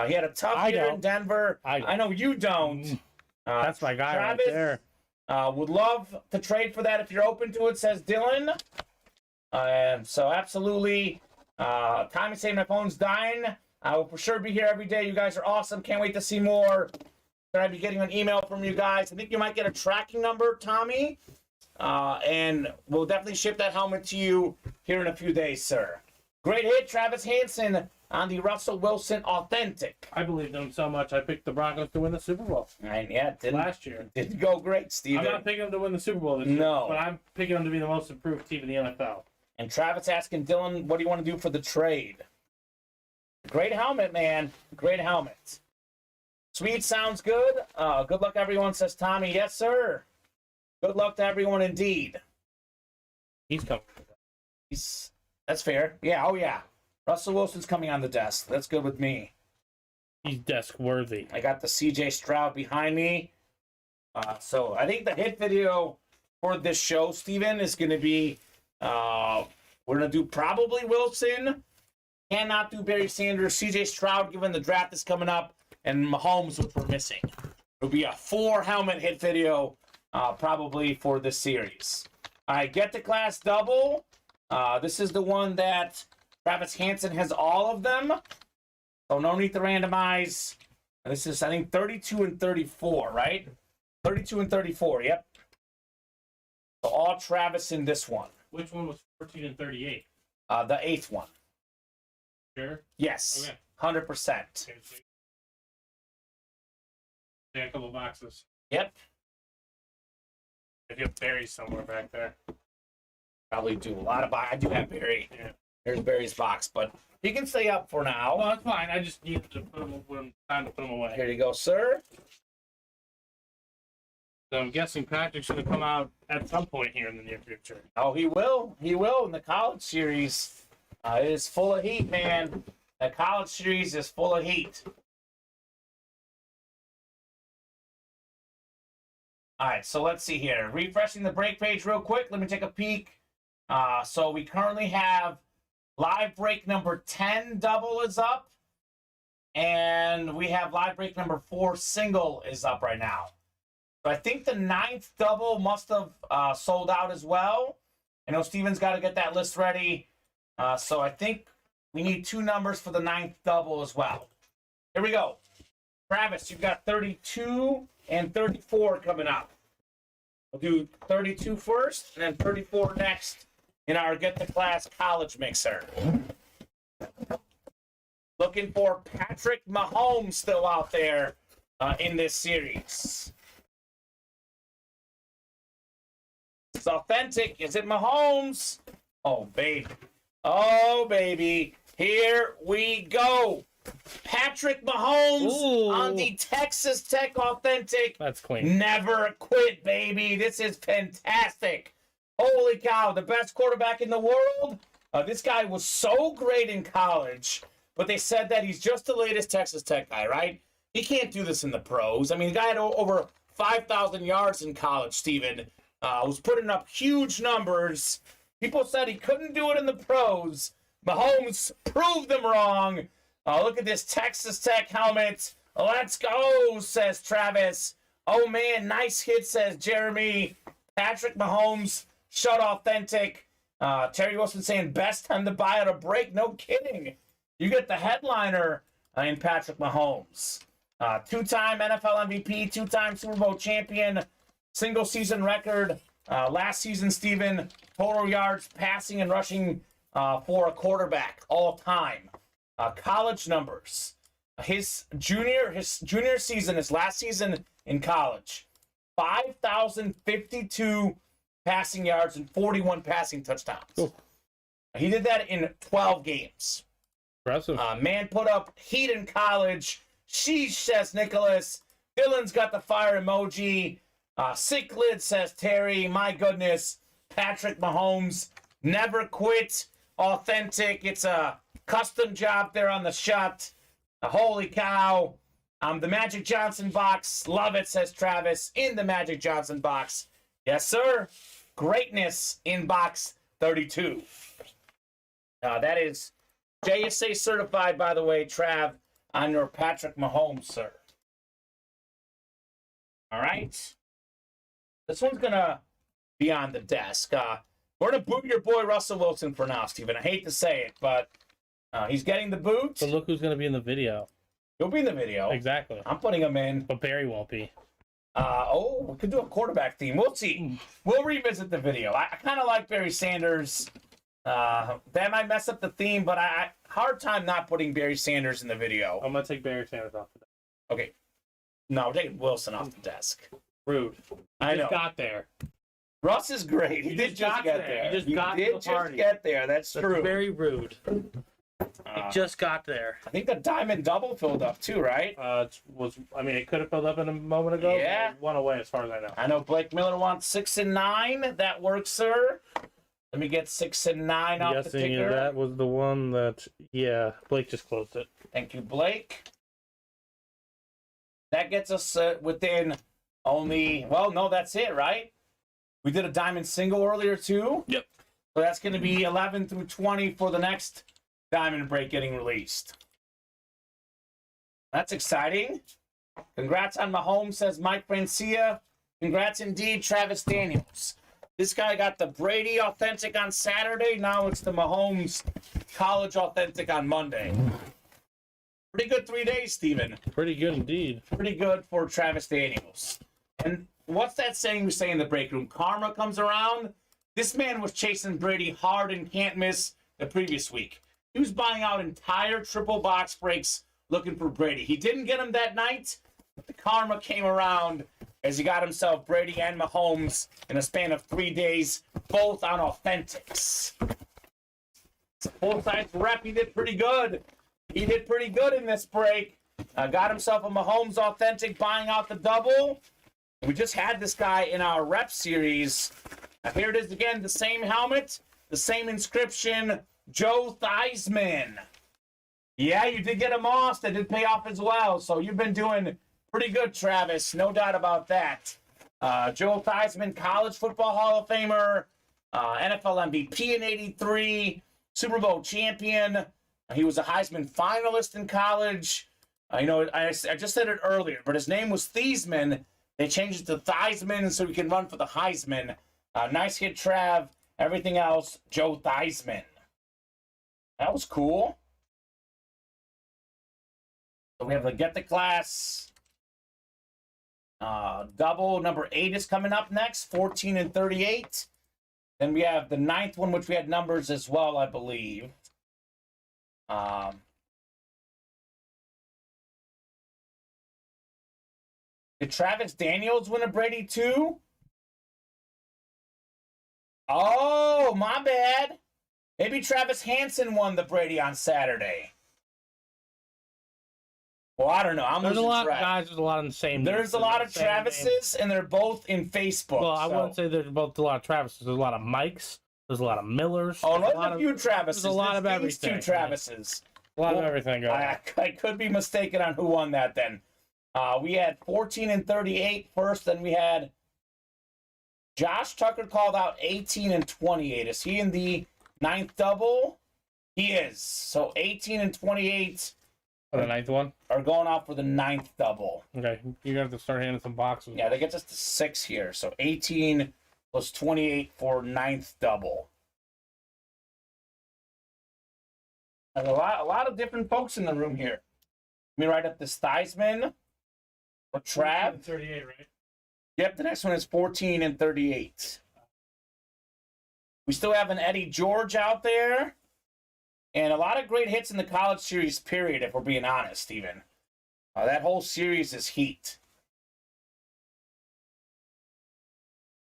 He had a tough year in Denver. I know you don't. That's my guy Travis, right there. Would love to trade for that if you're open to it, says Dylan. So absolutely. Time is saying my phone's dying. I will for sure be here every day. You guys are awesome. Can't wait to see more. I'll be getting an email from you guys. I think you might get a tracking number, Tommy. And we'll definitely ship that helmet to you here in a few days, sir. Great hit, Travis Hansen on the Russell Wilson Authentic. I believe in him so much, I picked the Broncos to win the Super Bowl. And yeah, last year. Didn't go great, Steven. I'm not picking them to win the Super Bowl this year, but I'm picking them to be the most improved team in the NFL. And Travis asking Dylan, what do you want to do for the trade? Great helmet, man. Great helmet. Sweet, sounds good. Good luck, everyone, says Tommy. Yes, sir. Good luck to everyone, indeed. He's coming. That's fair. Yeah, oh yeah. Russell Wilson's coming on the desk. That's good with me. He's desk worthy. I got the CJ Stroud behind me. So I think the hit video for this show, Steven, is going to be, we're going to do probably Wilson. Cannot do Barry Sanders. CJ Stroud, given the draft is coming up, and Mahomes, which we're missing. It'll be a 4-helmet hit video probably for this series. All right, Get the Class double. This is the one that Travis Hansen has all of them. So no need to randomize. This is, I think, 32 and 34, right? 32 and 34, yep. So all Travis in this one. Which one was 14 and 38? The 8th one. Sure? Yes. Okay. 100%. Yeah, a couple boxes. Yep. If you have Barry somewhere back there. Probably do a lot of I do have Barry. Yeah. There's Barry's box, but he can stay up for now. No, it's fine. I just need to put them when time to put them away. Here you go, sir. So I'm guessing Patrick's going to come out at some point here in the near future. Oh, he will. He will in the college series. It is full of heat, man. The college series is full of heat. All right, so let's see here. Refreshing the break page real quick. Let me take a peek. So we currently have live break number 10 double is up. And we have live break number 4 single is up right now. So I think the 9th double must have sold out as well. I know Steven's got to get that list ready. So I think we need 2 numbers for the 9th double as well. Here we go. Travis, you've got 32 and 34 coming up. We'll do 32 first and then 34 next in our Get the Class College Mixer. Looking for Patrick Mahomes still out there in this series. It's authentic. Is it Mahomes? Oh, baby. Oh, baby. Here we go. Patrick Mahomes Ooh. on the Texas Tech Authentic. That's clean. Never quit, baby. This is fantastic. Holy cow, the best quarterback in the world. This guy was so great in college, but they said that he's just the latest Texas Tech guy, right? He can't do this in the pros. I mean, the guy had over 5,000 yards in college, Steven. Was putting up huge numbers. People said he couldn't do it in the pros. Mahomes proved them wrong. Look at this Texas Tech helmet. Let's go, says Travis. Oh, man, nice hit, says Jeremy. Patrick Mahomes, shut authentic. Terry Wilson saying best time to buy at a break. No kidding. You get the headliner in Patrick Mahomes. Two-time NFL MVP, two-time Super Bowl champion, single-season record. Last season, Steven, total yards, passing and rushing for a quarterback all time. College numbers. His junior season, his last season in college, 5,052 passing yards and 41 passing touchdowns. Cool. He did that in 12 games. Impressive. Man put up heat in college. Sheesh, says Nicholas. Dylan's got the fire emoji. Sick lid, says Terry. My goodness. Patrick Mahomes never quit. Authentic. It's a custom job there on the shot. Holy cow. The Magic Johnson box. Love it, says Travis. In the Magic Johnson box. Yes, sir. Greatness in box 32. That is JSA certified, by the way, Trav, on your Patrick Mahomes, sir. All right. This one's going to be on the desk. We're going to boot your boy Russell Wilson for now, Steven. I hate to say it, but he's getting the boot. But look who's going to be in the video. He'll be in the video. Exactly. I'm putting him in. But Barry won't be. We could do a quarterback theme. We'll see. We'll revisit the video. I kind of like Barry Sanders. That might mess up the theme, but I hard time not putting Barry Sanders in the video. I'm going to take Barry Sanders off the desk. Okay. No, we're taking Wilson off the desk. Rude. I know. Got there. Russ is great. He did just get there. He did just get there. That's true. Very rude. He just got there. I think the diamond double filled up too, right? It could have filled up in a moment ago. Yeah. But it went away as far as I know. I know Blake Miller wants 6 and 9. That works, sir. Let me get 6 and 9 off the ticker. That was the one that, Blake just closed it. Thank you, Blake. That gets us within only, that's it, right? We did a diamond single earlier, too. Yep. So that's going to be 11 through 20 for the next diamond break getting released. That's exciting. Congrats on Mahomes, says Mike Francia. Congrats indeed, Travis Daniels. This guy got the Brady Authentic on Saturday. Now it's the Mahomes College Authentic on Monday. Pretty good 3 days, Steven. Pretty good indeed. Pretty good for Travis Daniels. And what's that saying we say in the break room? Karma comes around. This man was chasing Brady hard and can't miss the previous week. He was buying out entire triple box breaks looking for Brady. He didn't get him that night, but the karma came around as he got himself Brady and Mahomes in a span of 3 days, both on Authentics. It's a full-size rep. He did pretty good. He did pretty good in this break. Got himself a Mahomes Authentic, buying out the double. We just had this guy in our rep series. Here it is again, the same helmet, the same inscription, Joe Theismann. Yeah, you did get a Moss that did pay off as well, so you've been doing pretty good, Travis. No doubt about that. Joe Theismann, College Football Hall of Famer, NFL MVP in '83, Super Bowl champion. He was a Heisman finalist in college. I just said it earlier, but his name was Theismann. They changed it to Theismann so he can run for the Heisman. Nice hit, Trav. Everything else, Joe Theismann. That was cool. So we have the Get the Class. Double number 8 is coming up next, 14 and 38. Then we have the 9th one, which we had numbers as well, I believe. Did Travis Daniels win a Brady too? Oh, my bad. Maybe Travis Hansen won the Brady on Saturday. Well, I don't know. I'm There's a losing lot, track. guys. There's a lot of the same. There's a lot of Travises, and they're both in Facebook. Well, I wouldn't say there's both a lot of Travises. There's a lot of Mikes. There's a lot of Millers. Oh, there's there's a few Travises. There's a lot of these everything. two Travises. A lot of everything going on. I could be mistaken on who won that then. We had 14 and 38 first, then we had Josh Tucker called out 18 and 28. Is he in the 9th double? He is. So 18 and 28 For the 9th one? are going off for the 9th double. Okay, you're going to have to start handing some boxes. Yeah, that gets us to 6 here. So 18 plus 28 for 9th double. There's a lot of different folks in the room here. Let me write up this Theismann for Trav. 38, right? Yep, the next one is 14 and 38. We still have an Eddie George out there. And a lot of great hits in the college series, period, if we're being honest, Steven. That whole series is heat.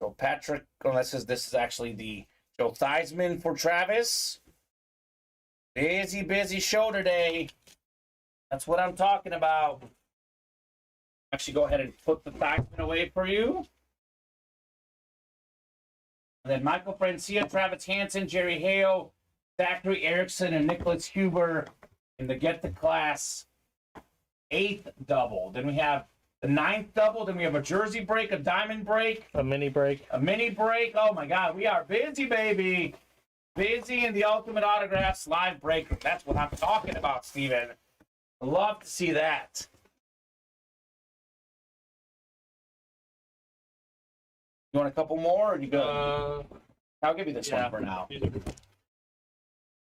So Patrick, this is actually the Joe Theismann for Travis. Busy show today. That's what I'm talking about. Actually, go ahead and put the Theismann away for you. And then Michael Francia, Travis Hansen, Jerry Hale, Zachary Erickson, and Nicholas Huber in the Get the Class 8th double. Then we have the 9th double. Then we have a jersey break, a diamond break. A mini break. A mini break. Oh, my God. We are busy, baby. Busy in the Ultimate Autographs live break. That's what I'm talking about, Steven. I love to see that. You want a couple more, or you good? I'll give you this one for now. Is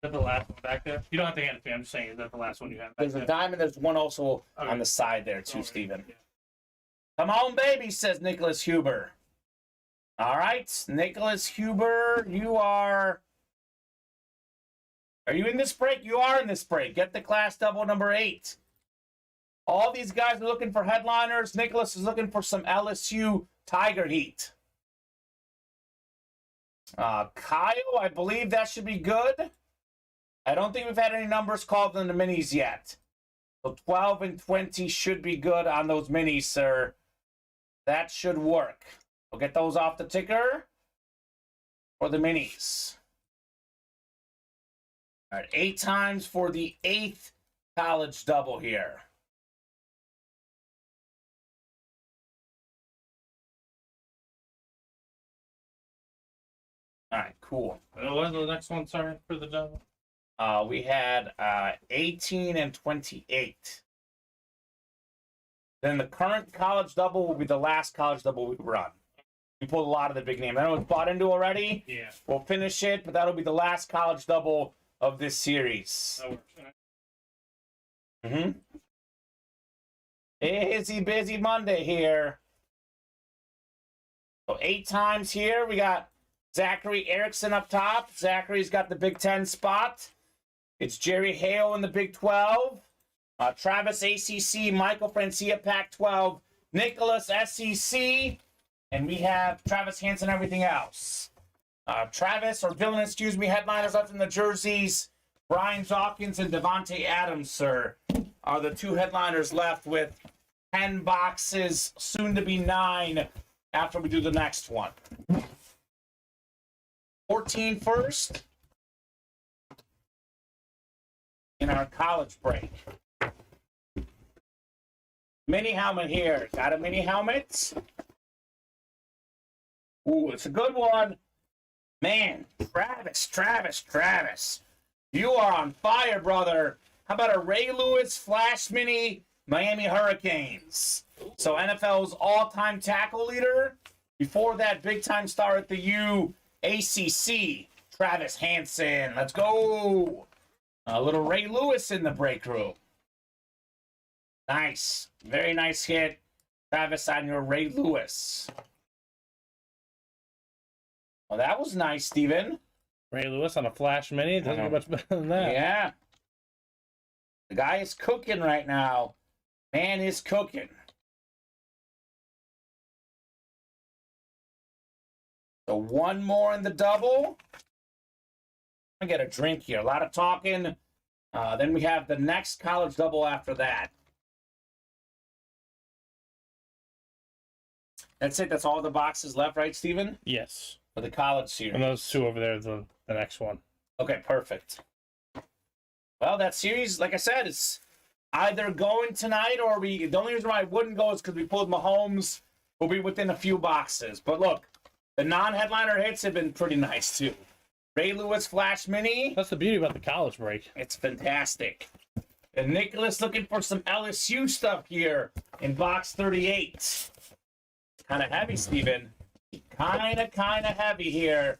that the last one back there? You don't have to hand it to me. I'm just saying, is that the last one you have back There's there? a diamond. There's one also Okay. on the side there, too, Steven. Yeah. Come on, baby, says Nicholas Huber. All right, Nicholas Huber, you are... Are you in this break? You are in this break. Get the class double number 8. All these guys are looking for headliners. Nicholas is looking for some LSU Tiger Heat. Kyle, I believe that should be good. I don't think we've had any numbers called in the minis yet. So 12 and 20 should be good on those minis, sir. That should work. We'll get those off the ticker for the minis. All right, 8 times for the 8th college double here. All right, cool. What was the next one, sorry, for the double? We had 18 and 28. Then the current college double will be the last college double we run. We pulled a lot of the big names. I know it's bought into already. Yeah. We'll finish it, but that'll be the last college double of this series. That works. Busy Monday here. So 8 times here. We got Zachary Erickson up top. Zachary's got the Big 10 spot. It's Jerry Hale in the Big 12. Travis ACC, Michael Francia Pac-12, Nicholas SEC, and we have Travis Hansen everything else. Travis, or Dylan, excuse me, headliners left in the jerseys. Brian Dawkins and Devontae Adams, sir, are the 2 headliners left with 10 boxes, soon to be 9 after we do the next one. 14 first in our college break. Mini helmet here. Got a mini helmet. Ooh, it's a good one. Man, Travis. You are on fire, brother. How about a Ray Lewis Flash Mini Miami Hurricanes? So NFL's all-time tackle leader. Before that, big-time star at the U, ACC, Travis Hansen. Let's go. A little Ray Lewis in the break room. Nice. Very nice hit. Travis on your Ray Lewis. Well, that was nice, Steven. Ray Lewis on a Flash Mini. Doesn't get much better than that. Yeah. The guy is cooking right now. Man is cooking. So one more in the double. I get a drink here. A lot of talking. Then we have the next college double after that. That's it. That's all the boxes left, right, Steven? Yes. For the college series. And those two over there, the next one. Okay, perfect. Well, that series, like I said, it's either going tonight or the only reason why I wouldn't go is because we pulled Mahomes. We'll be within a few boxes. But look, the non-headliner hits have been pretty nice, too. Ray Lewis Flash Mini. That's the beauty about the college break. It's fantastic. And Nicholas looking for some LSU stuff here in box 38. Kind of heavy, Steven. Kind of heavy here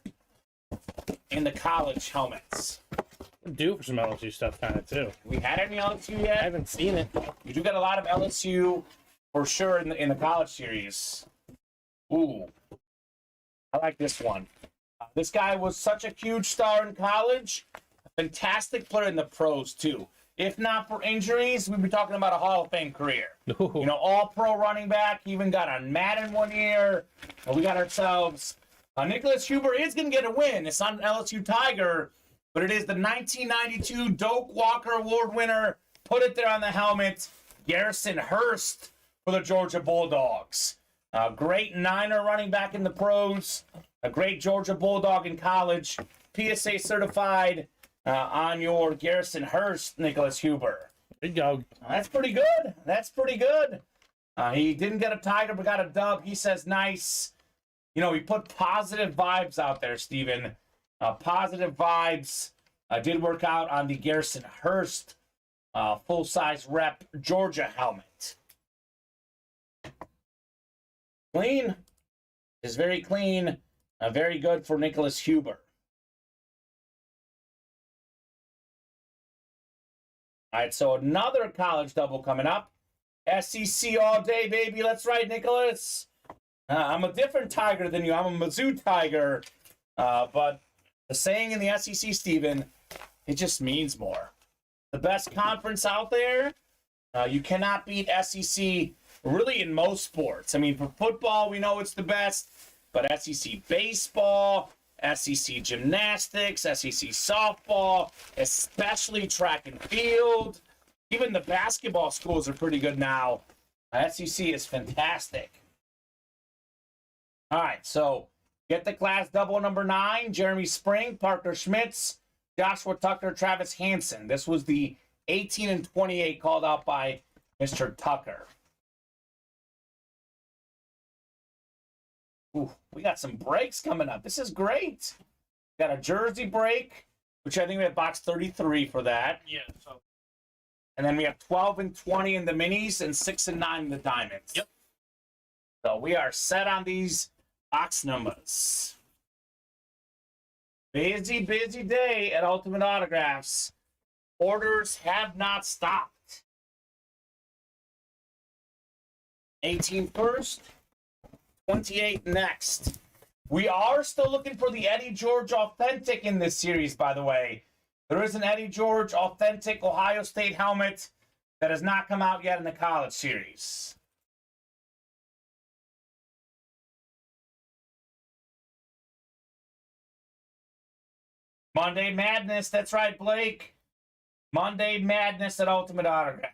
in the college helmets. We're due for some LSU stuff, kind of, too. We had any LSU yet? I haven't seen it. You do get a lot of LSU for sure in the college series. Ooh. I like this one. This guy was such a huge star in college. A fantastic player in the pros, too. If not for injuries, we'd be talking about a Hall of Fame career. Ooh. You know, all-pro running back. He even got on Madden one year. We got ourselves. Nicholas Huber is going to get a win. It's not an LSU Tiger, but it is the 1992 Doak Walker Award winner. Put it there on the helmet. Garrison Hurst for the Georgia Bulldogs. A great Niner running back in the pros. A great Georgia Bulldog in college. PSA certified on your Garrison Hurst, Nicholas Huber. There you go. That's pretty good. That's pretty good. He didn't get a Tiger, but got a dub. He says nice. You know, he put positive vibes out there, Steven. Positive vibes did work out on the Garrison Hurst full-size rep Georgia helmet. Clean. Is very clean. Very good for Nicholas Huber. All right, so another college double coming up. SEC all day, baby. That's right, Nicholas. I'm a different Tiger than you. I'm a Mizzou Tiger. But the saying in the SEC, Steven, it just means more. The best conference out there, you cannot beat SEC really in most sports. I mean, for football, we know it's the best. But SEC baseball, SEC gymnastics, SEC softball, especially track and field. Even the basketball schools are pretty good now. SEC is fantastic. All right, so get the class double number 9, Jeremy Spring, Parker Schmitz, Joshua Tucker, Travis Hansen. This was the 18 and 28 called out by Mr. Tucker. Ooh, we got some breaks coming up. This is great. Got a jersey break, which I think we have box 33 for that. Yeah. So. And then we have 12 and 20 in the minis and 6 and 9 in the diamonds. Yep. So we are set on these box numbers. Busy day at Ultimate Autographs. Orders have not stopped. 18 first. 28 next. We are still looking for the Eddie George Authentic in this series, by the way. There is an Eddie George Authentic Ohio State helmet that has not come out yet in the college series. Monday Madness, that's right, Blake. Monday Madness at Ultimate Autograph.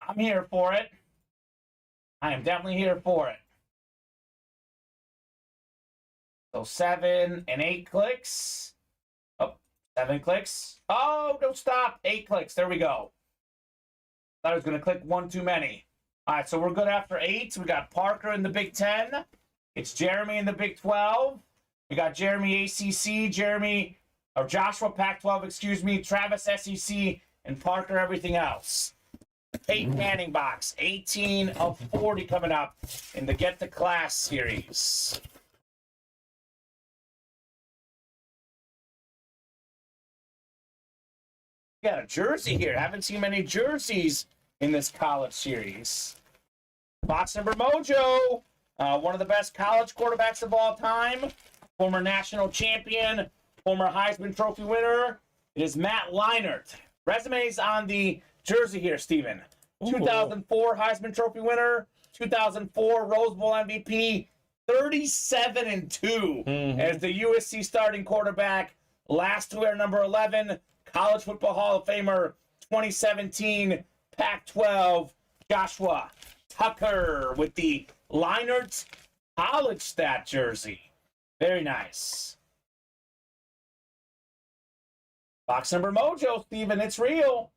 I'm here for it. I am definitely here for it. So 7 and 8 clicks. Oh, 7 clicks. Oh, don't stop. 8 clicks. There we go. Thought I was going to click one too many. All right, so we're good after 8. We got Parker in the Big 10. It's Jeremy in the Big 12. We got Jeremy ACC, Joshua Pac-12, excuse me, Travis SEC, and Parker everything else. Peyton Manning box, 18 of 40 coming up in the Get the Class series. We got a jersey here. Haven't seen many jerseys in this college series. Box number Mojo, one of the best college quarterbacks of all time, former national champion, former Heisman Trophy winner. It is Matt Leinart. Resumes on the jersey here, Steven. 2004 Heisman Trophy winner, 2004 Rose Bowl MVP, 37 and 2 as the USC starting quarterback. Last to wear number 11, College Football Hall of Famer, 2017 Pac-12 Joshua Tucker with the Leinart college stat jersey. Very nice. Box number mojo, Steven. It's real.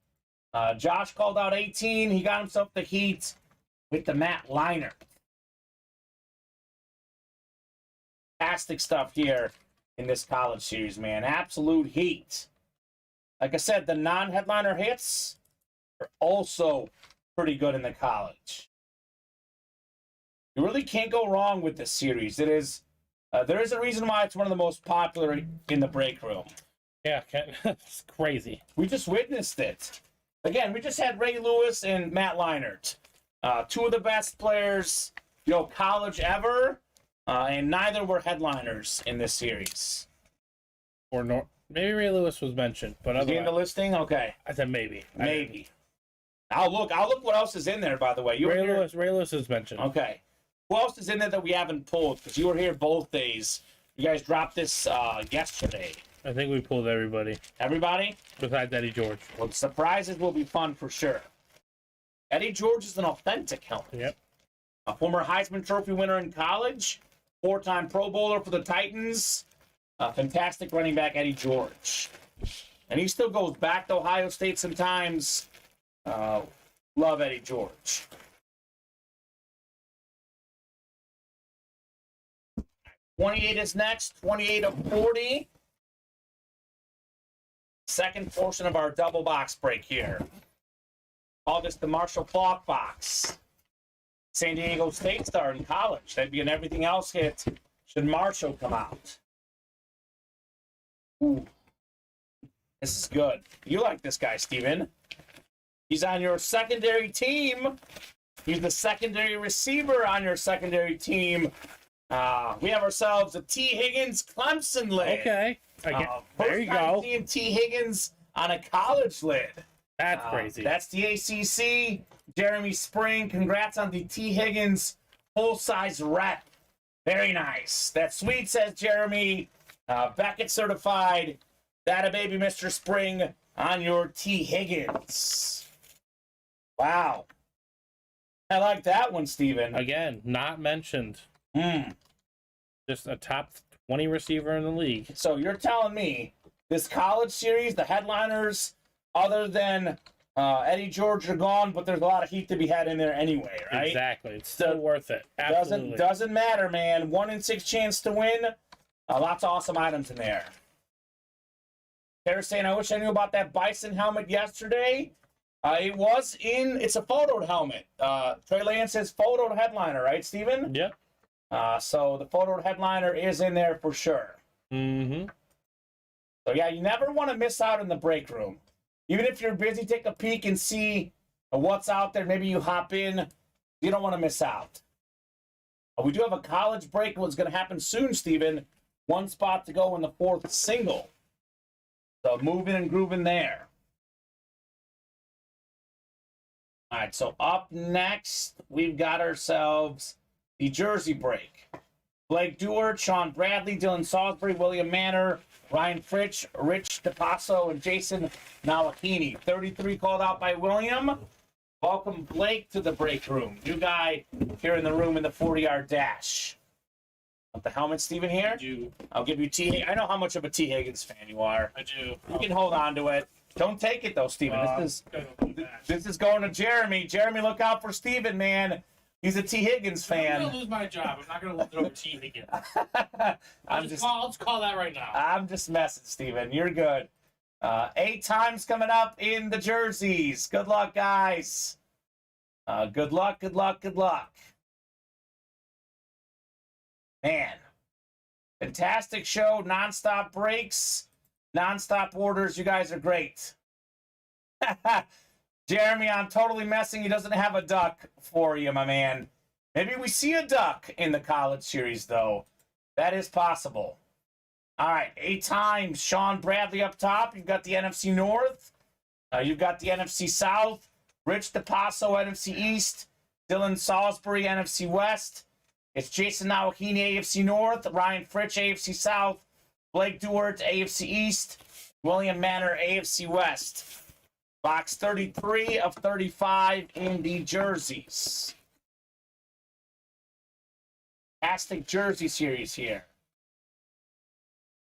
Josh called out 18. He got himself the heat with the Matt Leinart. Fantastic stuff here in this college series, man. Absolute heat. Like I said, the non-headliner hits are also pretty good in the college. You really can't go wrong with this series. It is. There is a reason why it's one of the most popular in the break room. Yeah, it's crazy. We just witnessed it. Again, we just had Ray Lewis and Matt Leinart. Two of the best players, college ever, and neither were headliners in this series. Or maybe Ray Lewis was mentioned, but Is he in the listing? Okay. I said maybe. Maybe. I'll look what else is in there, by the way. Ray Lewis is mentioned. Okay. Who else is in there that we haven't pulled? Because you were here both days. You guys dropped this yesterday. I think we pulled everybody. Everybody? Besides Eddie George. Well, the surprises will be fun for sure. Eddie George is an authentic helmet. Yep. A former Heisman Trophy winner in college. 4-time Pro Bowler for the Titans. A fantastic running back, Eddie George. And he still goes back to Ohio State sometimes. Love Eddie George. $28 is next. 28 of 40. Second portion of our double box break here. Call this the Marshall Falk box. San Diego State star in college. That'd be an everything else hit should Marshall come out. Ooh. This is good. You like this guy, Steven. He's on your secondary team. He's the secondary receiver on your secondary team. We have ourselves a T. Higgins Clemson lid. Okay. There you go. Seeing T. Higgins on a college lid. That's crazy. That's the ACC. Jeremy Spring, congrats on the T. Higgins full-size rep. Very nice. That's sweet, says Jeremy. Beckett certified. That a baby, Mr. Spring, on your T. Higgins. Wow. I like that one, Steven. Again, not mentioned. Hmm. Just a top 20 receiver in the league. So you're telling me this college series, the headliners, other than Eddie George, are gone, but there's a lot of heat to be had in there anyway, right? Exactly. It's still worth it. Absolutely. Doesn't matter, man. 1 in 6 chance to win. Lots of awesome items in there. Tara's saying, I wish I knew about that Bison helmet yesterday. It's a photoed helmet. Trey Lance says photoed headliner, right, Steven? Yep. So the photoed headliner is in there for sure. Mm-hmm. So yeah, you never want to miss out in the break room. Even if you're busy, take a peek and see what's out there. Maybe you hop in. You don't want to miss out. We do have a college break. What's going to happen soon, Steven? 1 spot to go in the 4th single. So moving and grooving there. All right, so up next, we've got ourselves the jersey break. Blake Dewar, Sean Bradley, Dylan Salisbury, William Manor, Ryan Fritsch, Rich DePasso, and Jason Nowakini. 33 called out by William. Welcome, Blake, to the break room. New guy here in the room in the 40-yard dash. Want the helmet, Steven, here? I do. I'll give you T. I know how much of a T. Higgins fan you are. I do. You can hold on to it. Don't take it, though, Steven. This is going to Jeremy. Jeremy, look out for Steven, man. He's a T. Higgins fan. I'm going to lose my job. I'm not going to throw T. Higgins. I'll just call that right now. I'm just messing, Steven. You're good. 8 times coming up in the jerseys. Good luck, guys. Good luck, good luck, good luck. Man. Fantastic show. Non-stop breaks. Non-stop orders. You guys are great. Jeremy, I'm totally messing. He doesn't have a duck for you, my man. Maybe we see a duck in the college series, though. That is possible. All right, 8 times. Sean Bradley up top. You've got the NFC North. You've got the NFC South. Rich DePasso, NFC East. Dylan Salisbury, NFC West. It's Jason Nowakini, AFC North. Ryan Fritsch, AFC South. Blake Dewar, AFC East. William Manor, AFC West. Box 33 of 35 in the jerseys. fantastic jersey series here.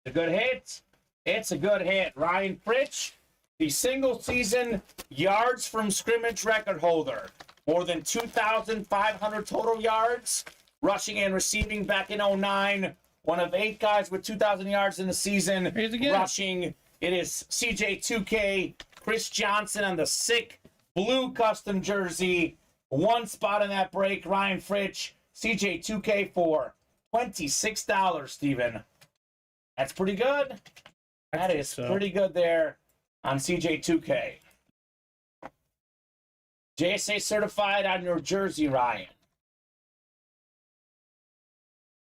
A good hit. It's a good hit. Ryan Fritsch, the single season yards from scrimmage record holder. More than 2,500 total yards, rushing and receiving back in 09. One of 8 guys with 2,000 yards in the season. Rushing. It is CJ2K, Chris Johnson on the sick blue custom jersey. 1 spot in that break. Ryan Fritsch, CJ2K for $26, Steven. That's pretty good. That is pretty good there on CJ2K. JSA certified on your jersey, Ryan.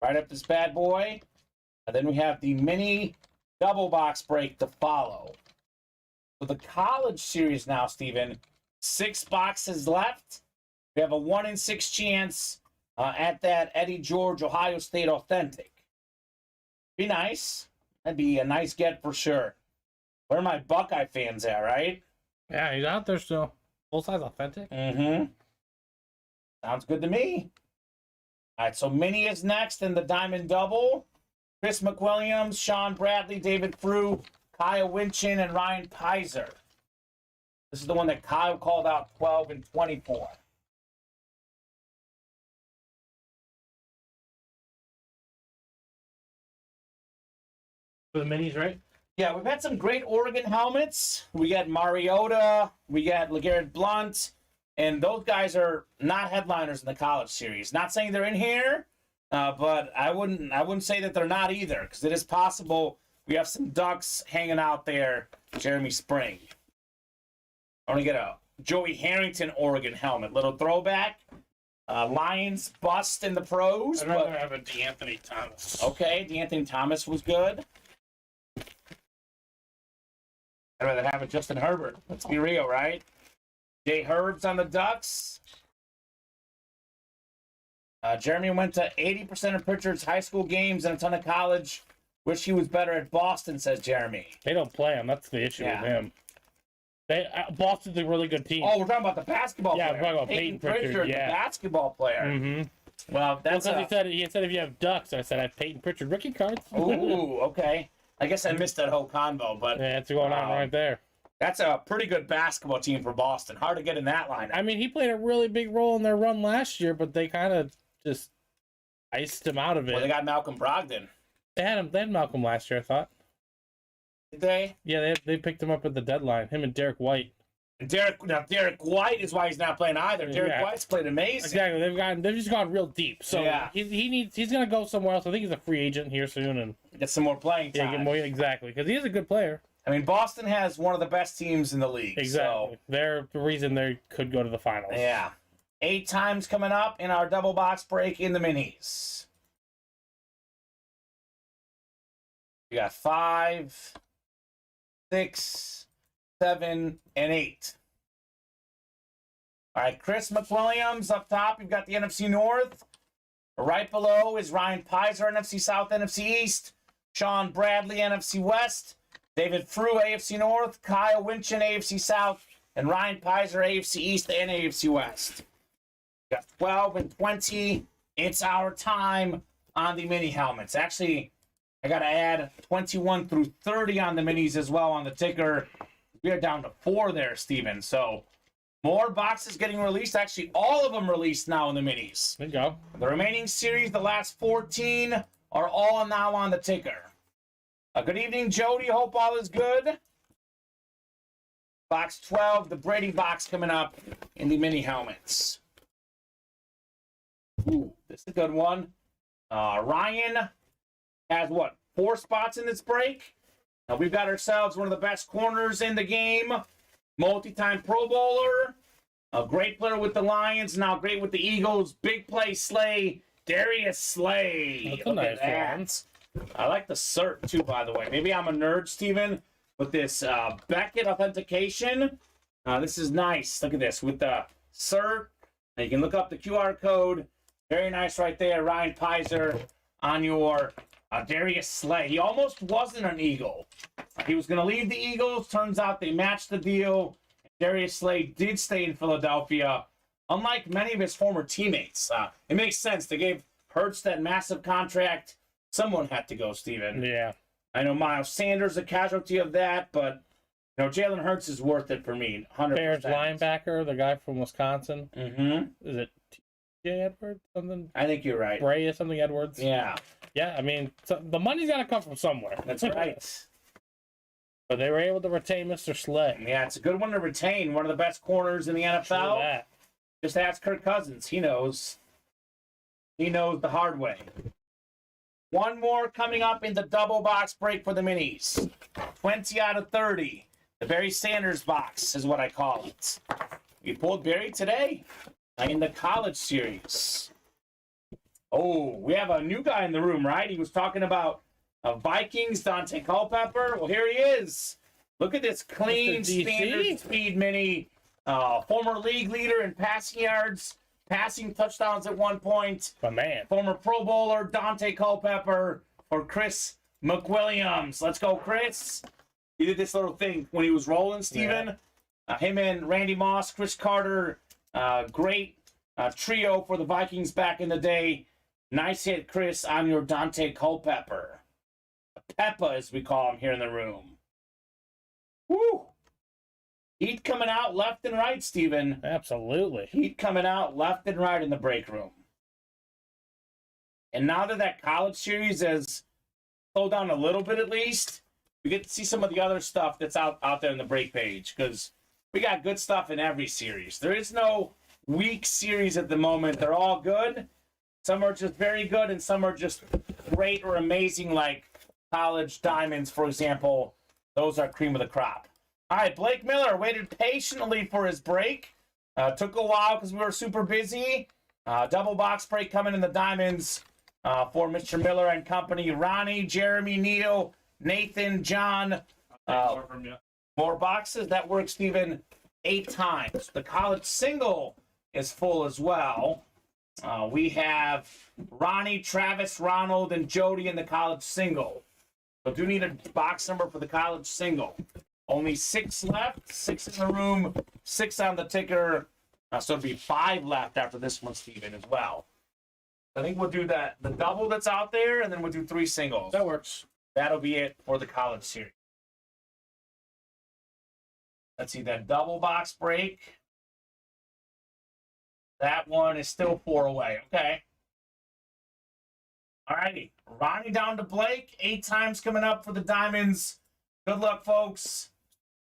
Right up this bad boy. And then we have the mini double box break to follow. For the college series now, Steven, 6 boxes left. We have a 1 in 6 chance at that Eddie George Ohio State Authentic. Be nice. That'd be a nice get for sure. Where are my Buckeye fans at, right? Yeah, he's out there still. Full size Authentic. Mm-hmm. Sounds good to me. All right, so mini is next in the Diamond Double. Chris McWilliams, Sean Bradley, David Frew, Kyle Winchin, and Ryan Pizer. This is the one that Kyle called out 12 and 24. For the minis, right? Yeah, we've had some great Oregon helmets. We got Mariota, we got LeGarrette Blount, and those guys are not headliners in the college series. Not saying they're in here, but I wouldn't say that they're not either, because it is possible we have some Ducks hanging out there. Jeremy Spring. I want to get a Joey Harrington Oregon helmet, little throwback. Lions bust in the pros. I'd rather have a D'Anthony Thomas. Okay, D'Anthony Thomas was good. I'd rather have a Justin Herbert. Let's be real, right? Jay Herb's on the Ducks. Jeremy went to 80% of Pritchard's high school games and a ton of college. Wish he was better at Boston, says Jeremy. They don't play him. That's the issue with him. Boston's a really good team. Oh, we're talking about the basketball player. Yeah, we're talking about Peyton Pritchard, the basketball player. Mm-hmm. Well, that's because he said if you have Ducks, I said I have Peyton Pritchard rookie cards. Ooh, okay. I guess I missed that whole convo, but yeah, that's going on right there. That's a pretty good basketball team for Boston. Hard to get in that lineup. I mean, he played a really big role in their run last year, but they kind of just iced him out of it. Well, they got Malcolm Brogdon. They had Malcolm last year, I thought. Did they? Yeah, they picked him up at the deadline. Him and Derek White. Derek White is why he's not playing either. Derek White's played amazing. Exactly. They've just gone real deep. So he's gonna go somewhere else. I think he's a free agent here soon and get some more playing time. Yeah, get more, exactly, because he is a good player. I mean, Boston has one of the best teams in the league. Exactly. So. They're the reason they could go to the finals. Yeah. 8 times coming up in our double box break in the minis. We got 5, 6, 7, and 8. All right, Chris McWilliams up top. You've got the NFC North. Right below is Ryan Pizer, NFC South, NFC East. Sean Bradley, NFC West. David Frew, AFC North. Kyle Winchin, AFC South. And Ryan Pizer, AFC East and AFC West. We got 12 and 20. It's our time on the mini helmets. Actually, I got to add 21 through 30 on the minis as well on the ticker. We are down to 4 there, Steven. So more boxes getting released. Actually, all of them released now in the minis. There you go. The remaining series, the last 14, are all now on the ticker. Good evening, Jody. Hope all is good. Box 12, the Brady box coming up in the mini helmets. Ooh, this is a good one. Ryan has, 4 spots in this break? Now we've got ourselves one of the best corners in the game. Multi-time Pro Bowler. A great player with the Lions, now great with the Eagles. Big play Slay. Darius Slay. That's a nice one. I like the cert, too, by the way. Maybe I'm a nerd, Steven, with this Beckett authentication. This is nice. Look at this. With the cert, now you can look up the QR code. Very nice right there. Ryan Pizer on your Darius Slay. He almost wasn't an Eagle. He was going to leave the Eagles. Turns out they matched the deal. Darius Slay did stay in Philadelphia, unlike many of his former teammates. It makes sense. They gave Hurts, that massive contract. Someone had to go, Steven. Yeah. I know Miles Sanders a casualty of that, but Jalen Hurts is worth it for me. 100%. Bears linebacker, the guy from Wisconsin. Mm-hmm. Is it T.J. Edwards? Something? I think you're right. Bray or something Edwards? Yeah. Yeah, I mean, the money's got to come from somewhere. That's right. But they were able to retain Mr. Slay. Yeah, it's a good one to retain. One of the best corners in the NFL. True that. Just ask Kirk Cousins. He knows. He knows the hard way. One more coming up in the double box break for the minis. 20 out of 30. The Barry Sanders box is what I call it. We pulled Barry today in the college series. Oh, we have a new guy in the room, right? He was talking about Vikings, Dante Culpepper. Well, here he is. Look at this clean standard speed mini. Former league leader in passing yards, passing touchdowns at one point. My man. Former Pro Bowler Dante Culpepper for Chris McWilliams. Let's go, Chris. He did this little thing when he was rolling, Steven. Yeah. Him and Randy Moss, Chris Carter, great trio for the Vikings back in the day. Nice hit, Chris, on your Dante Culpepper. Peppa, as we call him here in the room. Woo! Heat coming out left and right, Steven. Absolutely. Heat coming out left and right in the break room. And now that college series has slowed down a little bit at least, we get to see some of the other stuff that's out there in the break page, because we got good stuff in every series. There is no weak series at the moment. They're all good. Some are just very good, and some are just great or amazing, like college diamonds, for example. Those are cream of the crop. All right, Blake Miller waited patiently for his break. Took a while because we were super busy. Double box break coming in the diamonds for Mr. Miller and company. Ronnie, Jeremy, Neil, Nathan, John. More boxes. That works, Steven, 8 times. The college single is full as well. We have Ronnie, Travis, Ronald, and Jody in the college single. So do need a box number for the college single. Only 6 left, 6 in the room, 6 on the ticker. So it'll be 5 left after this one, Steven, as well. I think we'll do the double that's out there, and then we'll do 3 singles. That works. That'll be it for the college series. Let's see, that double box break. That one is still 4 away. Okay. All righty. Ronnie down to Blake. 8 times coming up for the diamonds. Good luck, folks.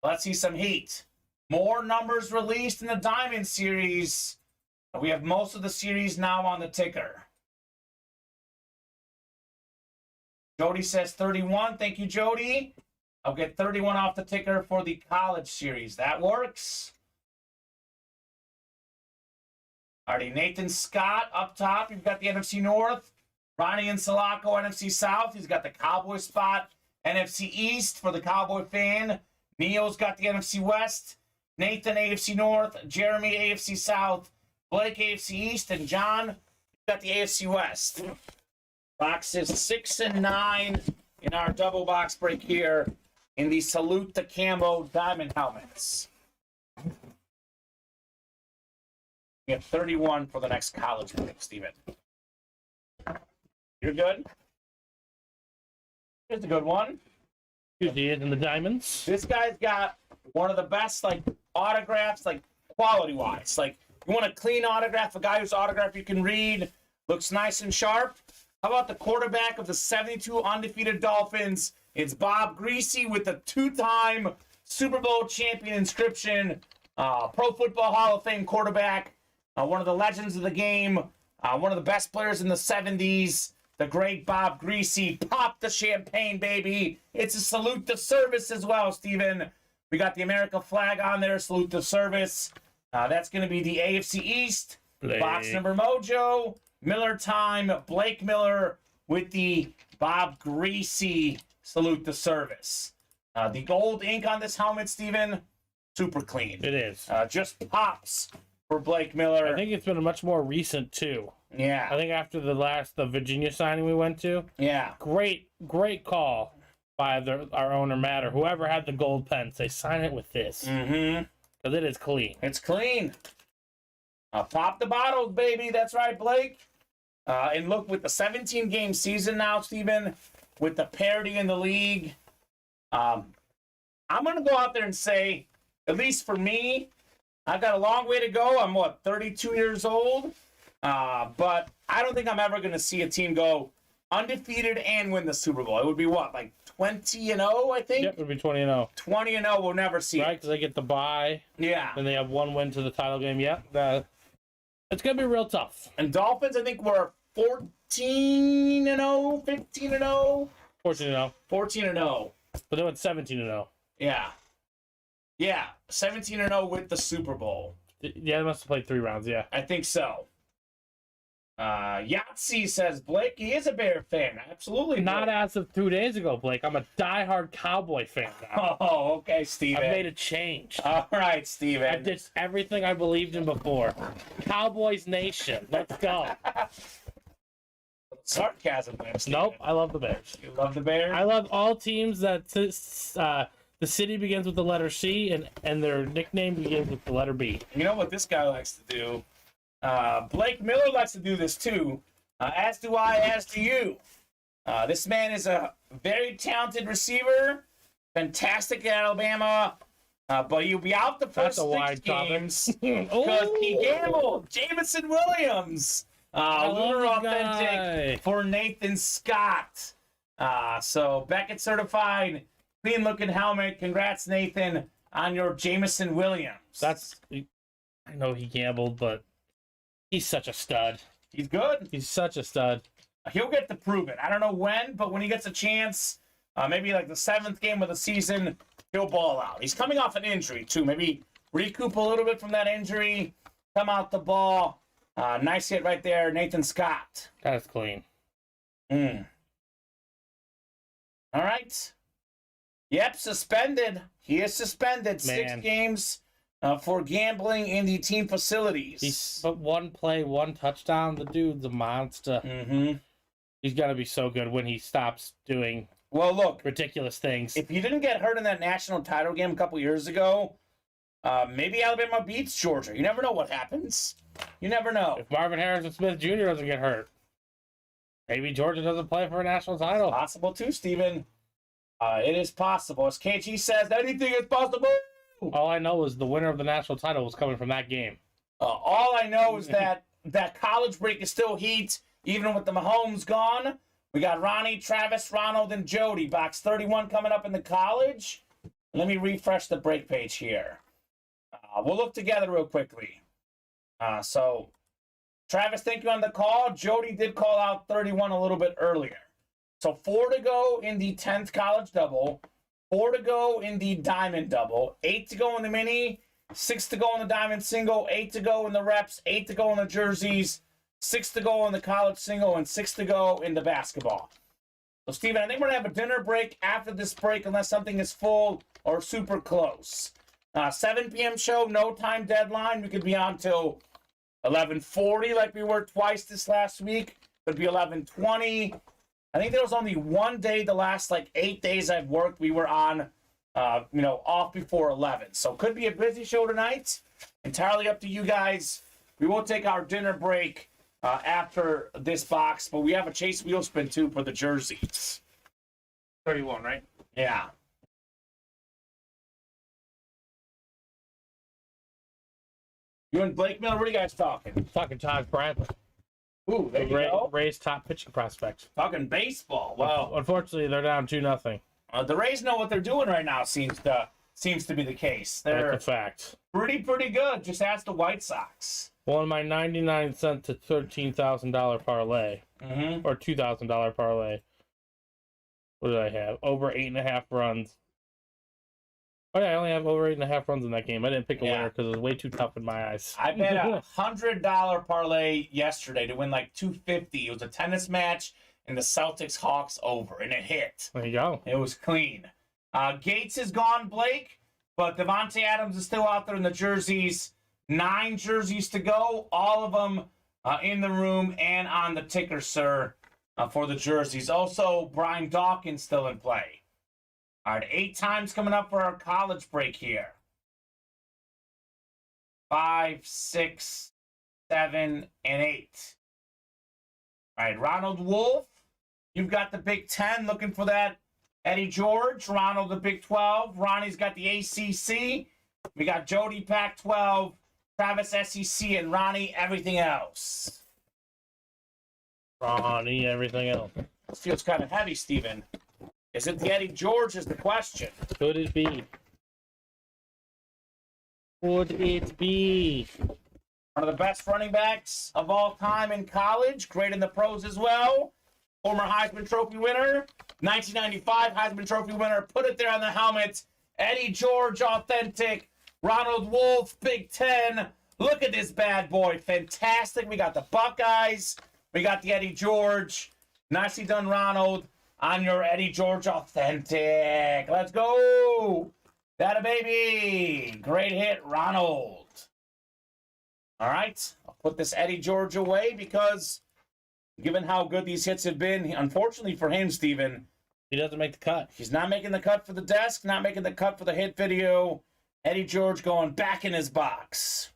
Let's see some heat. More numbers released in the Diamond Series. We have most of the series now on the ticker. Jody says 31. Thank you, Jody. I'll get 31 off the ticker for the College Series. That works. Alrighty, Nathan Scott up top. You've got the NFC North. Ronnie and Sulaco, NFC South. He's got the Cowboy spot. NFC East for the Cowboy fan. Neil's got the NFC West. Nathan, AFC North. Jeremy, AFC South. Blake, AFC East. And John, got the AFC West. Boxes 6 and 9 in our double box break here in the Salute the Camo Diamond helmets. We have 31 for the next college break, Steven. You're good? Here's a good one. Here he is in the diamonds. This guy's got one of the best, autographs, quality-wise. You want a clean autograph, a guy whose autograph you can read, looks nice and sharp. How about the quarterback of the 72 undefeated Dolphins? It's Bob Greasy with the 2-time Super Bowl champion inscription. Pro Football Hall of Fame quarterback. One of the legends of the game. One of the best players in the 70s. The great Bob Greasy. Pop the champagne, baby. It's a salute to service as well, Steven. We got the America flag on there. Salute to service. That's going to be the AFC East. Blake. Box number mojo. Miller time. Blake Miller with the Bob Greasy salute to service. The gold ink on this helmet, Steven, super clean. It is. Just pops for Blake Miller. I think it's been a much more recent, too. Yeah. I think after the Virginia signing we went to. Yeah. Great call by our owner, Matt, or whoever had the gold pen. Say, sign it with this. Mm-hmm. Because it is clean. It's clean. Pop the bottles, baby. That's right, Blake. And look, with the 17-game season now, Steven, with the parity in the league, I'm going to go out there and say, at least for me, I've got a long way to go. I'm, 32 years old? But I don't think I'm ever going to see a team go undefeated and win the Super Bowl. It would be like 20-0, I think? Yep, it would be 20-0. 20-0, we'll never see right, because they get the bye. Yeah. And they have one win to the title game. Yep. It's going to be real tough. And Dolphins, I think, were 14-0, 15-0. 14-0. 14-0. But they went 17-0. Yeah. Yeah, 17-0 with the Super Bowl. Yeah, they must have played 3 rounds, yeah. I think so. Yahtzee says, Blake, he is a Bear fan. Absolutely. Not as of 2 days ago, Blake. I'm a diehard Cowboy fan now. Oh, okay, Steven. I've made a change. All right, Steven. I did everything I believed in before. Cowboys Nation. Let's go. Sarcasm there, Steven. Nope, I love the Bears. You love the Bears? I love all teams that the city begins with the letter C and their nickname begins with the letter B. You know what this guy likes to do? Blake Miller likes to do this too. As do I, as do you. This man is a very talented receiver, fantastic at Alabama, but he'll be out the first 6 games because he gambled. Jameson Williams, Lunar Authentic for Nathan Scott. So Beckett certified, clean looking helmet. Congrats, Nathan, on your Jameson Williams. I know he gambled, but he's such a stud. He's good. He's such a stud. He'll get to prove it. I don't know when, but when he gets a chance, maybe like the 7th game of the season, he'll ball out. He's coming off an injury, too. Maybe recoup a little bit from that injury, come out the ball. Nice hit right there, Nathan Scott. That's clean. All right. Yep, suspended. He is suspended. Man. 6 games for gambling in the team facilities. But 1 play, 1 touchdown. The dude's a monster. Mm-hmm. He's got to be so good when he stops doing ridiculous things. If you didn't get hurt in that national title game a couple years ago, maybe Alabama beats Georgia. You never know what happens. You never know. If Marvin Harrison Smith Jr. doesn't get hurt, maybe Georgia doesn't play for a national title. Possible too, Steven. It is possible. As KG says, anything is possible. All I know is the winner of the national title was coming from that game. All I know is that college break is still heat, even with the Mahomes gone. We got Ronnie, Travis, Ronald, and Jody. Box 31 coming up in the college. Let me refresh the break page here. We'll look together real quickly. So, Travis, thank you on the call. Jody did call out 31 a little bit earlier. So 4 to go in the 10th college double, 4 to go in the diamond double, 8 to go in the mini, 6 to go in the diamond single, 8 to go in the reps, 8 to go in the jerseys, 6 to go in the college single, and 6 to go in the basketball. So, Steven, I think we're going to have a dinner break after this break unless something is full or super close. 7 p.m. show, no time deadline. We could be on till 11:40 like we were twice this last week. Could be 11:20. I think there was only one day the last 8 days I've worked we were on, off before 11. So could be a busy show tonight. Entirely up to you guys. We will take our dinner break after this box, but we have a Chase wheel spin too for the jerseys. 31, right? Yeah. You and Blake Miller, what are you guys talking? Talking Todd Bradley. Ooh, there you go. Rays top pitching prospect. Talking baseball. Wow. Unfortunately, they're down 2-0. The Rays know what they're doing right now. Seems to be the case. They're That's a fact. pretty good. Just ask the White Sox. Won my 99-cent to $13,000 parlay, or $2,000 parlay. What did I have? Over 8.5 runs. Oh yeah, I only have over 8.5 runs in that game. I didn't pick a winner because it was way too tough in my eyes. I bet a $100 parlay yesterday to win $250. It was a tennis match and the Celtics Hawks over, and it hit. There you go. It was clean. Gates is gone, Blake, but Devontae Adams is still out there in the jerseys. 9 jerseys to go, all of them in the room and on the ticker, sir, for the jerseys. Also, Brian Dawkins still in play. All right, 8 times coming up for our college break here. 5, 6, 7, and 8. All right, Ronald Wolf. You've got the Big 10 looking for that. Eddie George. Ronald, the Big 12. Ronnie's got the ACC. We got Jody, Pac-12. Travis, SEC. And Ronnie, everything else. Ronnie, everything else. This feels kind of heavy, Steven. Is it the Eddie George is the question? Could it be? Could it be? One of the best running backs of all time in college. Great in the pros as well. Former Heisman Trophy winner. 1995 Heisman Trophy winner. Put it there on the helmet. Eddie George, authentic. Ronald Wolf, Big 10. Look at this bad boy. Fantastic. We got the Buckeyes. We got the Eddie George. Nicely done, Ronald, on your Eddie George authentic. Let's go. That a baby. Great hit, Ronald. All right. I'll put this Eddie George away because given how good these hits have been, unfortunately for him, Steven, he doesn't make the cut. He's not making the cut for the desk, not making the cut for the hit video. Eddie George going back in his box.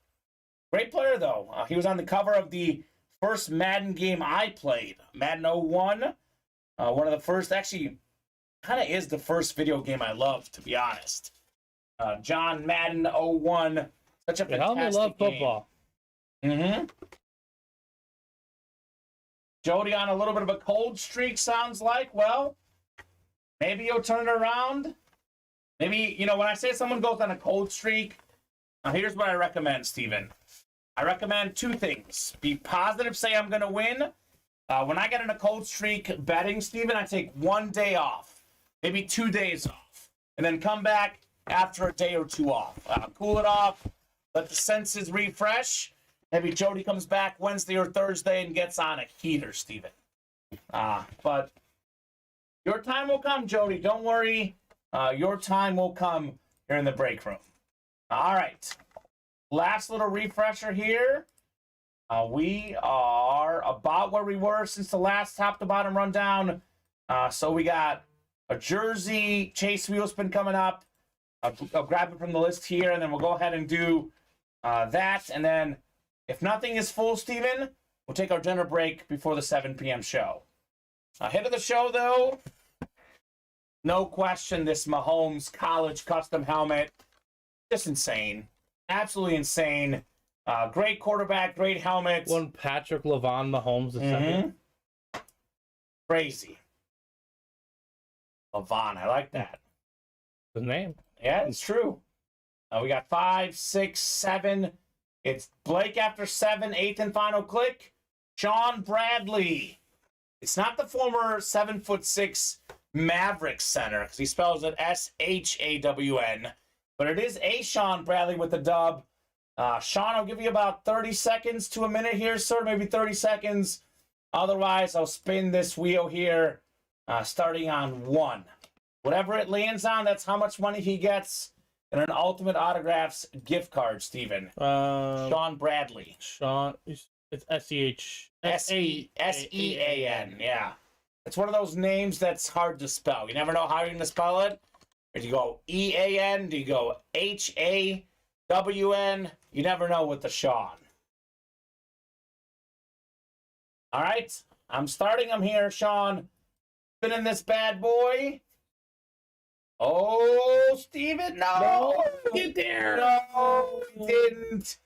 Great player, though. He was on the cover of the first Madden game I played, Madden 01. One of the first, actually, kind of is the first video game I loved, to be honest. John Madden 01. Such a fantastic Help me love game. football. Mm-hmm. Jody on a little bit of a cold streak, sounds like. Well, maybe you'll turn it around. Maybe, you know, when I say someone goes on a cold streak, here's what I recommend, Steven. I recommend two things. Be positive, say I'm going to win. When I get in a cold streak betting, Steven, I take 1 day off, maybe 2 days off, and then come back after a day or two off. Cool it off, let the senses refresh. Maybe Jody comes back Wednesday or Thursday and gets on a heater, Steven. But your time will come, Jody. Don't worry. Your time will come here in the break room. All right. Last little refresher here. We are about where we were since the last top-to-bottom rundown. So we got a jersey chase wheel spin coming up. I'll grab it from the list here, and then we'll go ahead and do that. And then if nothing is full, Steven, we'll take our dinner break before the 7 p.m. show. Hit of the show, though, no question, this Mahomes college custom helmet. Just insane. Absolutely insane. Great quarterback, great helmet. One Patrick LeVon Mahomes the second. Crazy. LeVon, I like that. The name. Yeah, it's true. We got 5, 6, 7. It's Blake after 7, 8th and final click. Sean Bradley. It's not the former 7'6" Maverick center because he spells it S-H-A-W-N. But it is a Sean Bradley with the dub. Sean, I'll give you about 30 seconds to a minute here, sir. Maybe 30 seconds. Otherwise, I'll spin this wheel here starting on 1. Whatever it lands on, that's how much money he gets in an Ultimate Autographs gift card, Steven. Sean Bradley. Sean, it's S-E-H. S-E-A-N, yeah. It's one of those names that's hard to spell. You never know how you're going to spell it. Or do you go E-A-N? Do you go H-A-W-N? You never know with the Sean. All right. I'm starting them here, Sean. Spinning this bad boy. Oh, Steven, no. Get there. No, he didn't.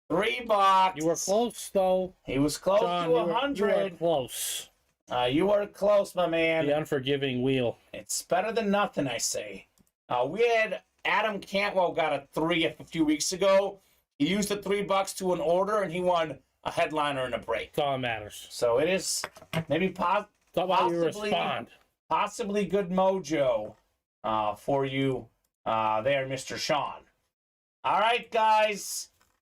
$3. You were close, though. He was close John, to 100. You were close. You were close, my man. The unforgiving wheel. It's better than nothing, I say. We had Adam Cantwell got a 3 a few weeks ago. He used the $3 to an order, and he won a headliner and a break. That's all that matters. So it is maybe Talk about how you respond. Possibly good mojo for you there, Mr. Sean. All right, guys.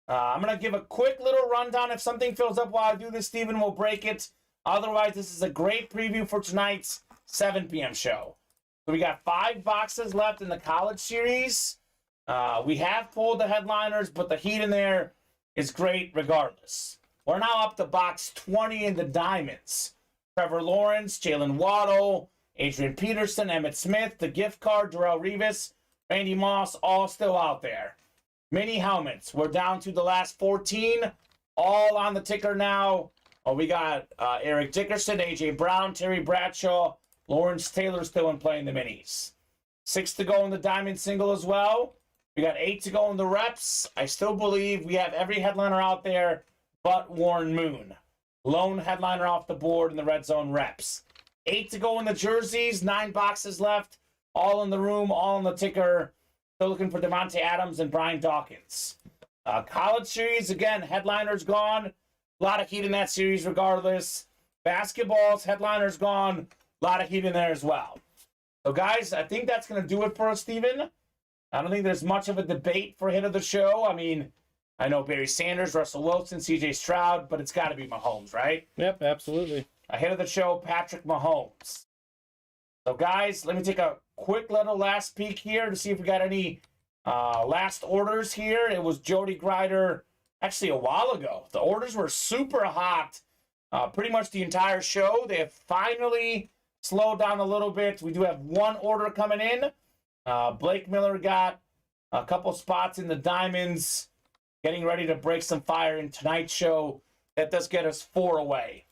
I'm going to give a quick little rundown. If something fills up while I do this, Steven will break it. Otherwise, this is a great preview for tonight's 7 p.m. show. So we got 5 boxes left in the college series. We have pulled the headliners, but the heat in there is great regardless. We're now up to box 20 in the diamonds. Trevor Lawrence, Jalen Waddle, Adrian Peterson, Emmitt Smith, the gift card, Darrelle Revis, Randy Moss, all still out there. Mini helmets, we're down to the last 14, all on the ticker now. we got Eric Dickerson, A.J. Brown, Terry Bradshaw, Lawrence Taylor still in playing the minis. 6 to go in the diamond single as well. We got 8 to go in the reps. I still believe we have every headliner out there but Warren Moon. Lone headliner off the board in the red zone reps. 8 to go in the jerseys, 9 boxes left. All in the room, all in the ticker. Still looking for Devontae Adams and Brian Dawkins. College series, again, headliners gone. A lot of heat in that series regardless. Basketball's headliners gone. A lot of heat in there as well. So, guys, I think that's going to do it for us, Steven. I don't think there's much of a debate for hit of the show. I mean, I know Barry Sanders, Russell Wilson, C.J. Stroud, but it's got to be Mahomes, right? Yep, absolutely. A hit of the show, Patrick Mahomes. So, guys, let me take a quick little last peek here to see if we got any last orders here. It was Jody Grider actually a while ago. The orders were super hot pretty much the entire show. They have finally slowed down a little bit. We do have one order coming in. Blake Miller got a couple spots in the diamonds, getting ready to break some fire in tonight's show. That does get us 4 away.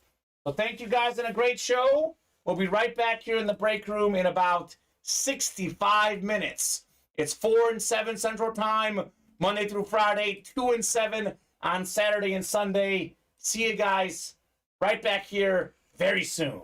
So thank you guys, and a great show. We'll be right back here in the break room in about 65 minutes. It's 4 and 7 Central Time, Monday through Friday, 2 and 7 on Saturday and Sunday. See you guys right back here very soon.